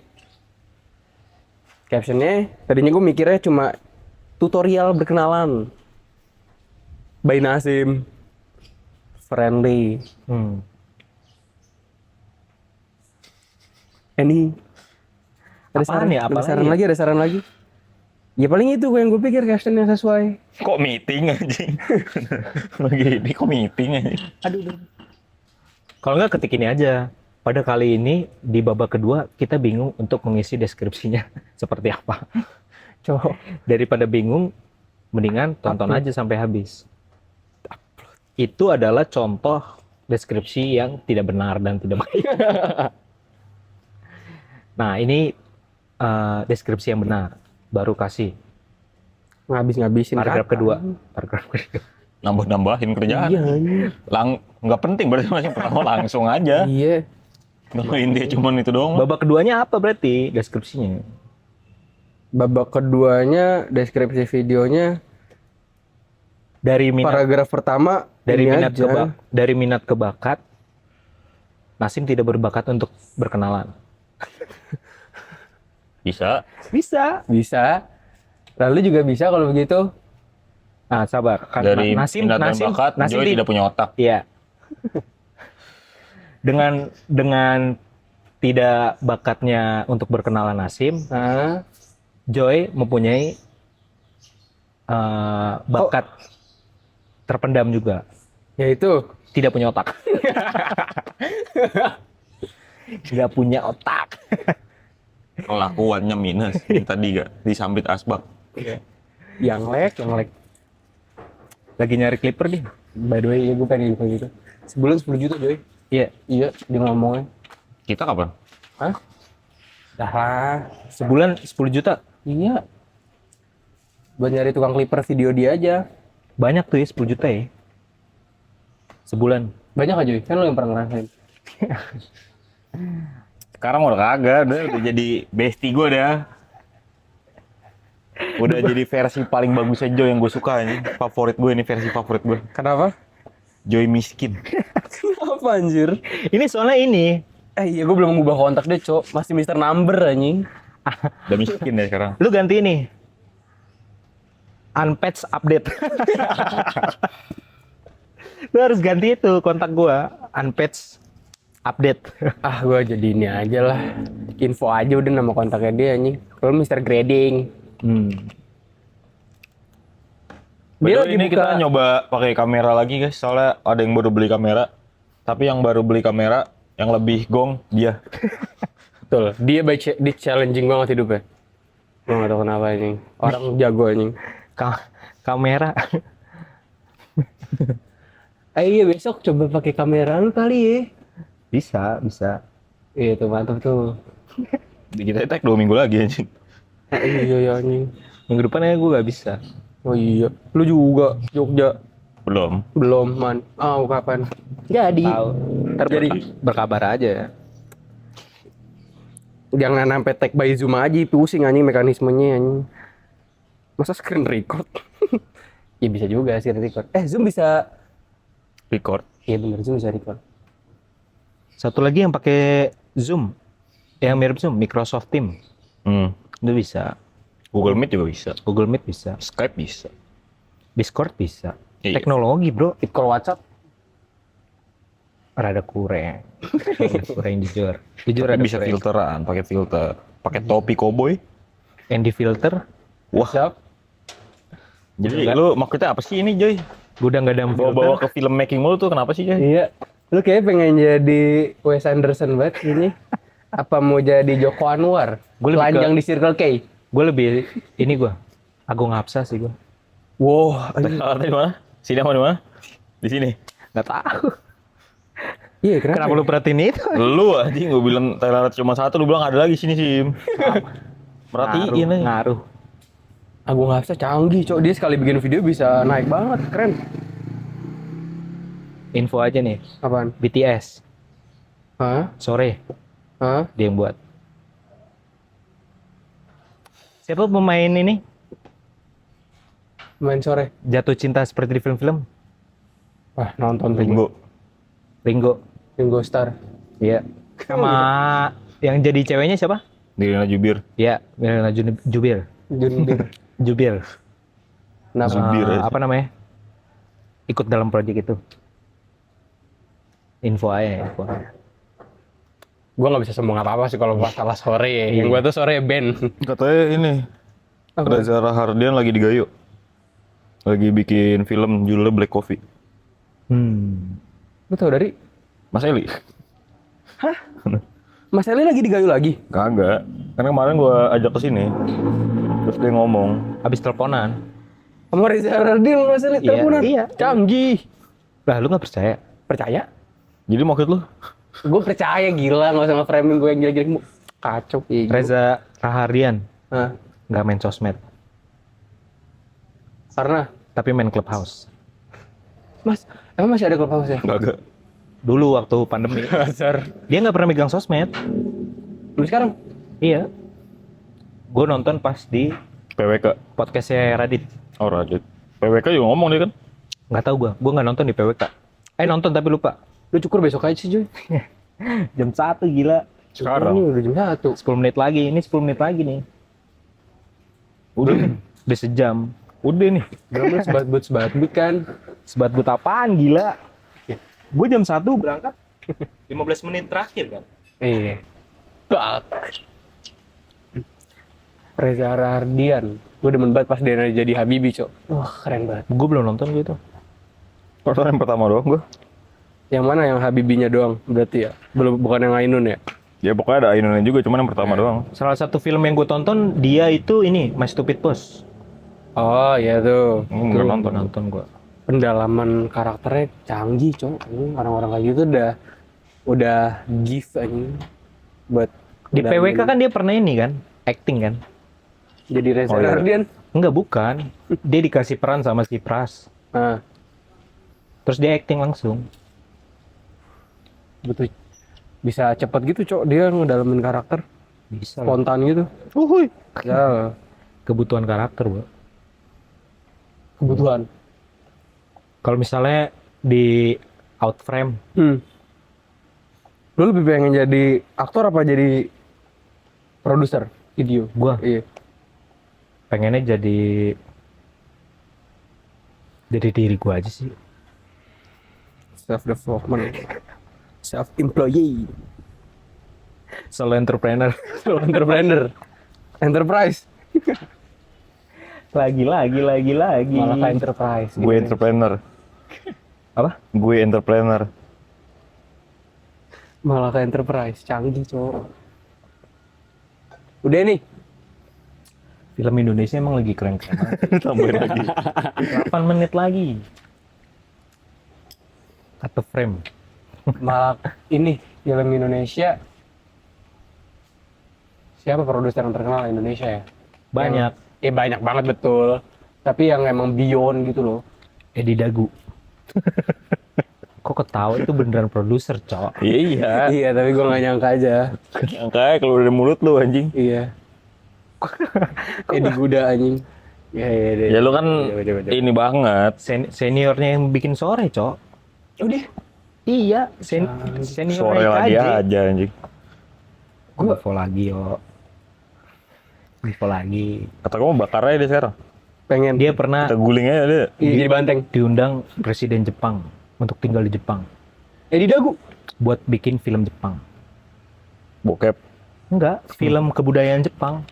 Captionnya, tadinya gue mikirnya cuma tutorial berkenalan. By Nasim. Friendly. Hmm. Ini. Ada Apaan ya? Ada Apalagi saran ya? lagi, ada saran lagi. Ya paling itu yang gue pikir caption yang sesuai. Kok meeting anjing? Lagi ini kok meeting anjing? Kalau nggak ketik ini aja. Pada kali ini di babak kedua kita bingung untuk mengisi deskripsinya seperti apa. Cowok. Daripada bingung, mendingan tonton aja sampai habis. Itu adalah contoh deskripsi yang tidak benar dan tidak baik. Nah ini deskripsi yang benar. Baru kasih Ngabisin paragraf kata. kedua. Paragraf kedua. Nambah-nambahin kerjaan. Iya, iya. Nggak penting berarti masih pertama langsung aja. Iya. Kalau intinya cuman itu doang. Babak keduanya apa berarti deskripsinya? Babak keduanya deskripsi videonya Dari minat paragraf pertama dari ini minat aja. dari minat ke bakat, Nasim tidak berbakat untuk berkenalan. Bisa. Bisa. Bisa. Lalu juga bisa kalau begitu. Nah, sabar. Kan Dari minat dan bakat, Joy tidak punya otak. Iya. dengan tidak bakatnya untuk berkenalan Nasim, Nah, Joy mempunyai bakat terpendam juga. yaitu Tidak punya otak. Tidak punya otak. Kelakuannya minus. Tadi gak disambit asbak. yang lag. Lagi nyari clipper dia. By the way, ya gue pengen info gitu. Sebulan 10 juta, Joy. Iya. Iya, dia ngomongnya. Kita kapan? Hah? Dah lah. Sebulan 10 juta. Iya. Buat nyari tukang clipper video dia aja. Banyak tuh ya 10 juta ya. Sebulan. Banyak aja, Joy. Kan lo yang pernah ngerasain. Sekarang udah kagak, udah jadi bestie gue dah. Udah jadi versi paling bagusnya Joy yang gue suka ini. Favorit gue ini versi favorit gue. Kenapa? Joy miskin. Kenapa anjir? Ini soalnya ini. Iya, gue belum ngubah kontak deh, Cok. Masih Mr. Number anjing. Udah miskin ya sekarang. Lu ganti ini. Unpatched update. Lu harus ganti itu kontak gua. Unpatched update. Ah, gue jadi ini aja lah. Info aja udah nama kontaknya dia anjing. Kalau Mr. Grading. By Dia the way, lagi ini buka. kita nyoba pakai kamera lagi guys, soalnya ada yang baru beli kamera. Tapi yang baru beli kamera yang lebih gong dia. Betul. Dia di challenging banget hidupnya. Gue gak tau kenapa anjing. Orang jago anjing. Kamera. Iya besok coba pakai kamera lu kali ya. Bisa. Iya tuh mantap tuh. Kita tag 2 minggu lagi anjing. Iya anjing. Minggu depannya gue gak bisa. Oh iya. Lu juga Jogja. Belum. Belum man. Kapan? Jadi. Tahu. Ntar Jadi. berkabar aja ya. Jangan sampai tag by Zoom aja, pusing anjing mekanismenya anjing. Masa screen record? Ya bisa juga screen record. Zoom bisa. Record. Iya bener, Zoom bisa record. Satu lagi yang pakai Zoom, yang mirip Zoom, Microsoft Teams. Itu bisa. Google Meet juga bisa. Google Meet bisa. Skype bisa. Discord bisa. Iya. Teknologi bro, It call WhatsApp. rada kurang. Kurang jujur. Jujur Tapi rada bisa kurang. filteran, pakai filter. Pakai topi koboi. And di filter, Wah. Siap. Jadi lu maksudnya apa sih ini Joy? gudang gadang Bawa-bawa filter. ke film making mulu tuh kenapa sih Joy? Iya. Lu kayak pengen jadi Wes Anderson banget ini. Apa mau jadi Joko Anwar? Gua lebih Telanjang di Circle K. Gue lebih, ini gue, Agung Hapsa sih gue. Wow. Tadi mana? Sini apa di mana? Di sini. Gak tahu. Iya Kenapa lu perhatiin itu? Lu anjing gue bilang Thailand cuma satu, lu bilang ada lagi sini sih. Merhatiin aja. Ngaruh. Agung Hapsa canggih, cok. Dia sekali bikin video bisa naik banget, keren. Info aja nih, Apaan? BTS, Hah? sore, Hah? dia yang buat. Siapa pemain ini? Main sore. Jatuh cinta seperti di film-film? Wah, nonton tuh. Ringo. Ringo. Ringo Star. Iya. Sama yang jadi ceweknya siapa? Dirina Jubir. Iya, Milena Jubir. Junbir. Jubir. Kenapa? Jubir aja. Apa namanya? Ikut dalam proyek itu. Info aja, info. Gua nggak bisa sombong apa-apa sih kalau masalah sore ya. Yang gua tuh sore band. Katanya ini Apa? Reza Rahardian lagi di Gayo. Lagi bikin film judulnya Black Coffee. Lu tau dari? Mas Eli? Mas Eli lagi digayu lagi? Kagak. Karena kemarin gua ajak ke sini. Terus dia ngomong, Habis teleponan. Sama Reza Rahardian Mas Eli Iya, teleponan? iya. Canggih. Lah, lu nggak percaya? Percaya? jadi maksud lu? Gue percaya, gila. Nggak usah nge-framing gue yang jelek-jelek. Kacau. Iya. Reza Rahardian Hah? nggak main sosmed, Karena? tapi main clubhouse. Mas, emang masih ada clubhouse ya? Kagak. Dulu waktu pandemi, Dasar. dia nggak pernah megang sosmed. Lu sekarang? Iya. Gue nonton pas di PWK. podcastnya Radit. Oh Radit. PWK juga ngomong dia kan? Nggak tahu gue nggak nonton di PWK. Nonton tapi lupa. Lu cukur besok aja sih, Joy. Jam 1 gila. Sekarang. Ini udah jam 1. 10 menit lagi, ini 10 menit lagi nih. Udah nih. Udah sejam. Udah nih. Belum lu sebat-but kan. Sebat but apaan gila. Gue jam 1 berangkat. 15 menit terakhir kan. Iya. Reza Rahardian. Gue demen banget pas dia jadi Habibie, Cok. Wah, keren banget. Gue belum nonton gitu. Nonton yang pertama doang gua. Yang mana yang Habibinya doang berarti ya? Belum, bukan yang Ainun ya? Ya pokoknya ada Ainunnya juga, cuman yang pertama doang. Salah satu film yang gue tonton, dia itu ini, My Stupid Boss. Oh, iya tuh. Nggak nonton. Nonton gue. Pendalaman karakternya canggih, Cok. Orang-orang kayak gitu udah give anjing buat Di PWK kan dia pernah ini kan, acting kan? jadi Reza Oh, iya. Rahardian. Enggak, bukan. Dia dikasih peran sama si Pras. Nah, Terus dia acting langsung. betul. Bisa cepet gitu, Cok. Dia ngedalamin karakter. Bisa lah. Spontan gitu. Uhuy. Ya, Kebutuhan karakter, Bro. kebutuhan. Kalau misalnya di out frame, Lu lebih pengen jadi aktor apa jadi produser video? gua Iya. pengennya jadi diri gua aja sih. Self development. self employee, Solo entrepreneur. entrepreneur, enterprise, lagi. malah ke enterprise. Gue entrepreneur. Apa? Gue entrepreneur. Malah ke enterprise, canggih cowok. Udah nih, Film Indonesia emang lagi keren-keren banget. Tambahin lagi. 8 menit lagi. Atau frame. malah ini film Indonesia. Siapa produser yang terkenal Indonesia ya? Banyak. Banyak banget betul. Tapi yang emang beyond gitu loh. Edi Dagu. Kok ketawa itu beneran produser, Cok? Iya. Iya, tapi gue gak nyangka aja. Angkanya keluar dari mulut lu anjing. Iya. Edi Guda anjing. Iya. Ya lu kan Bener. ini banget. Seniornya yang bikin sore, Cok. Udah. Iya, seniornya Sore lagi KJ. aja anjing. Gue Vivo lagi, yo. Vivo lagi. Kata kamu bakar aja deh sekarang. Pengen. Dia pernah Kita guling aja deh. Iya, jadi banteng. diundang Presiden Jepang untuk tinggal di Jepang Edi Dagu. buat bikin film Jepang. Bokep. Enggak, film kebudayaan Jepang.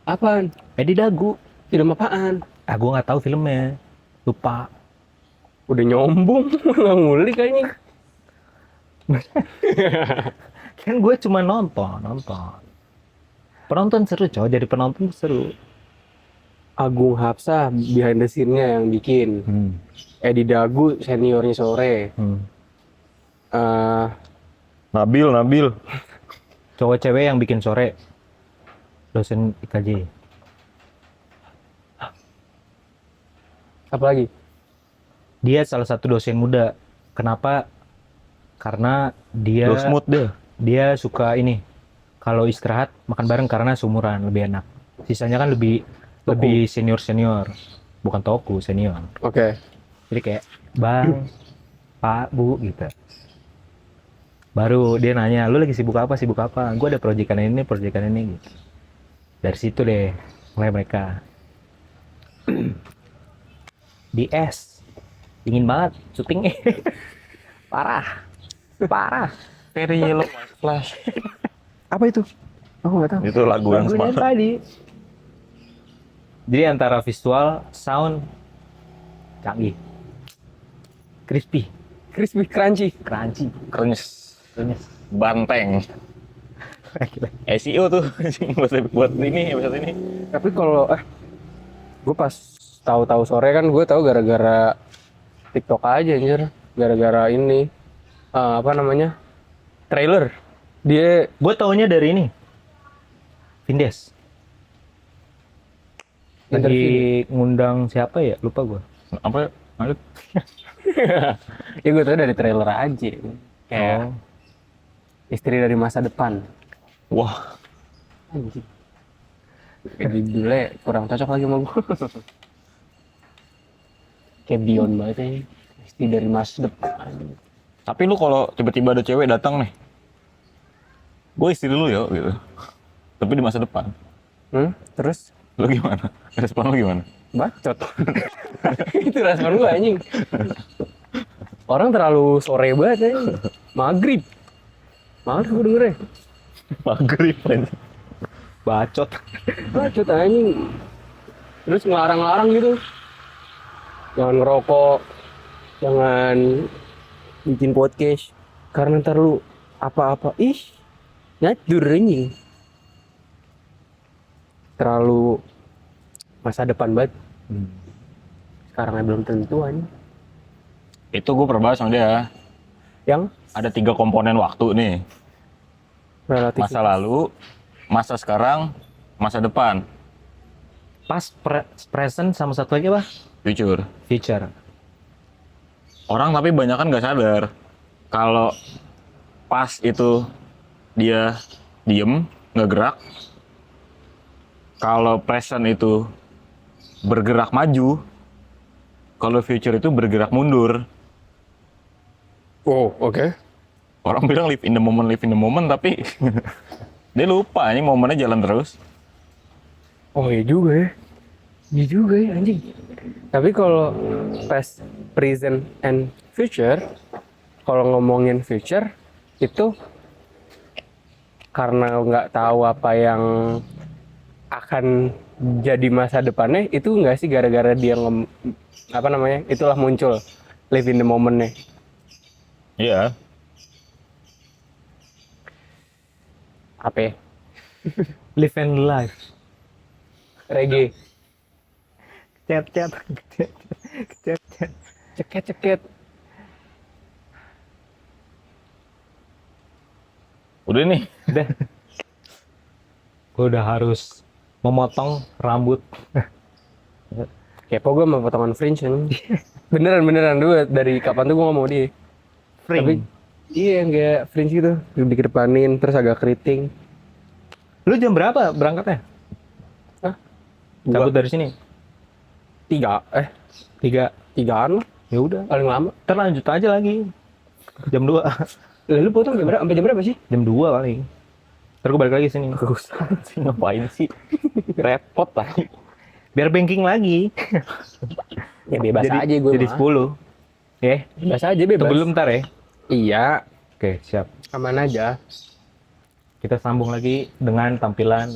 Apaan? Edi Dagu. Film apaan? Ah, gue nggak tahu filmnya. Lupa. Udah nyombong. Nggak ngulik kayaknya. Kan gue cuma nonton. Penonton seru, Cok. Jadi penonton seru. Agung Hapsah behind the scene-nya yang bikin. Edi Dagu seniornya sore. Nabil. Cowok cewek yang bikin sore. Dosen IKJ. Apa lagi? Dia salah satu dosen muda. Kenapa? Karena dia Terus mood deh. dia suka ini. Kalau istirahat makan bareng karena seumuran lebih enak. Sisanya kan lebih senior. Bukan toku, senior. Oke. Jadi kayak, "Bang, Pak, Bu," gitu. Baru dia nanya, "Lu lagi sibuk apa? Gue ada proyekan ini gitu. Dari situ deh mulai mereka. Di es. Dingin banget syutingnya. Parah. Very yellow flash. Apa itu? Aku nggak tahu. Itu lagu yang Lagunya semangat. tadi. Jadi antara visual, sound canggih. Crispy, Crispy crunchy. crunchy. Krenyes. Krenyes. Banteng. SEO tuh anjing, buat ini episode ini. Tapi kalau gue pas tahu-tahu sore kan gue tahu gara-gara TikTok aja anjir. Gara-gara ini apa namanya? Trailer. Dia Gue taunya dari ini. Vindes. Lagi ngundang siapa ya? Lupa gue. Apa? Lanjut. ya gue tahu dari trailer aja. Kayak Oh. istri dari masa depan. Wah, Anjing. Kayak judulnya kurang cocok lagi sama gue. Kayak beyond banget ya. Istri dari masa depan. tapi lu kalau tiba-tiba ada cewek datang nih, gue istri dulu ya gitu. Tapi di masa depan, Terus lu gimana? Respon lu gimana? bacot. Itu respon gue anjing. Orang terlalu sore banget anjing. Maghrib gue dengernya. Maghrib anjing. Bacot. Bacot anjing. Terus ngelarang-larang gitu. Jangan ngerokok. Jangan bikin podcast. Karena ntar lu apa-apa. Ih. Nyadur anjing. Terlalu masa depan banget. Sekarang belum tentu anjing. Itu gue pernah bahas sama dia. Yang Ada 3 komponen waktu nih. relatif Masa lalu, masa sekarang, masa depan. Pas present sama satu lagi apa? Future. Future. Orang tapi banyak kan nggak sadar kalau pas itu dia diem, nggak gerak. Kalau present itu bergerak maju, kalau future itu bergerak mundur. Oh, oke. Orang bilang live in the moment, tapi dia lupa anjing momennya jalan terus. Oh iya juga ya. Iya juga ya anjing. Tapi kalau past, present, and future kalau ngomongin future itu karena nggak tahu apa yang akan jadi masa depannya, itu nggak sih gara-gara dia apa namanya, itulah muncul live in the moment-nya. Iya. Apa ya? Live and life. Reggae. Cet. Ceket. Udah nih. Udah. Gue udah harus memotong rambut. Kepo gue sama potongan fringe kan. Beneran dulu dari kapan tuh gue nggak mau dia. Tapi iya kayak fringe gitu, dikedepanin terus agak keriting. Lu jam berapa berangkatnya? Hah? Cabut dari sini? 3 3. 3-an lah Ya udah. paling lama. Terlanjut aja lagi. Jam 2. Lalu potong jam berapa? Sampai jam berapa sih? Jam 2 paling. Ntar gue balik lagi sini. Kerusan sih, ngapain sih? Repot lah. Biar banking lagi. Ya bebas jadi, aja gue jadi mah. 10. Ya, Bebas aja bebas. tunggu dulu bentar ya. Iya, Oke, siap. aman aja. Kita sambung lagi dengan tampilan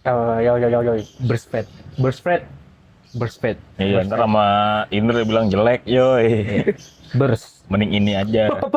Yo. burst fade. Iya, ntar sama Indra bilang jelek, yoi. Burst. Mending ini aja. Pop.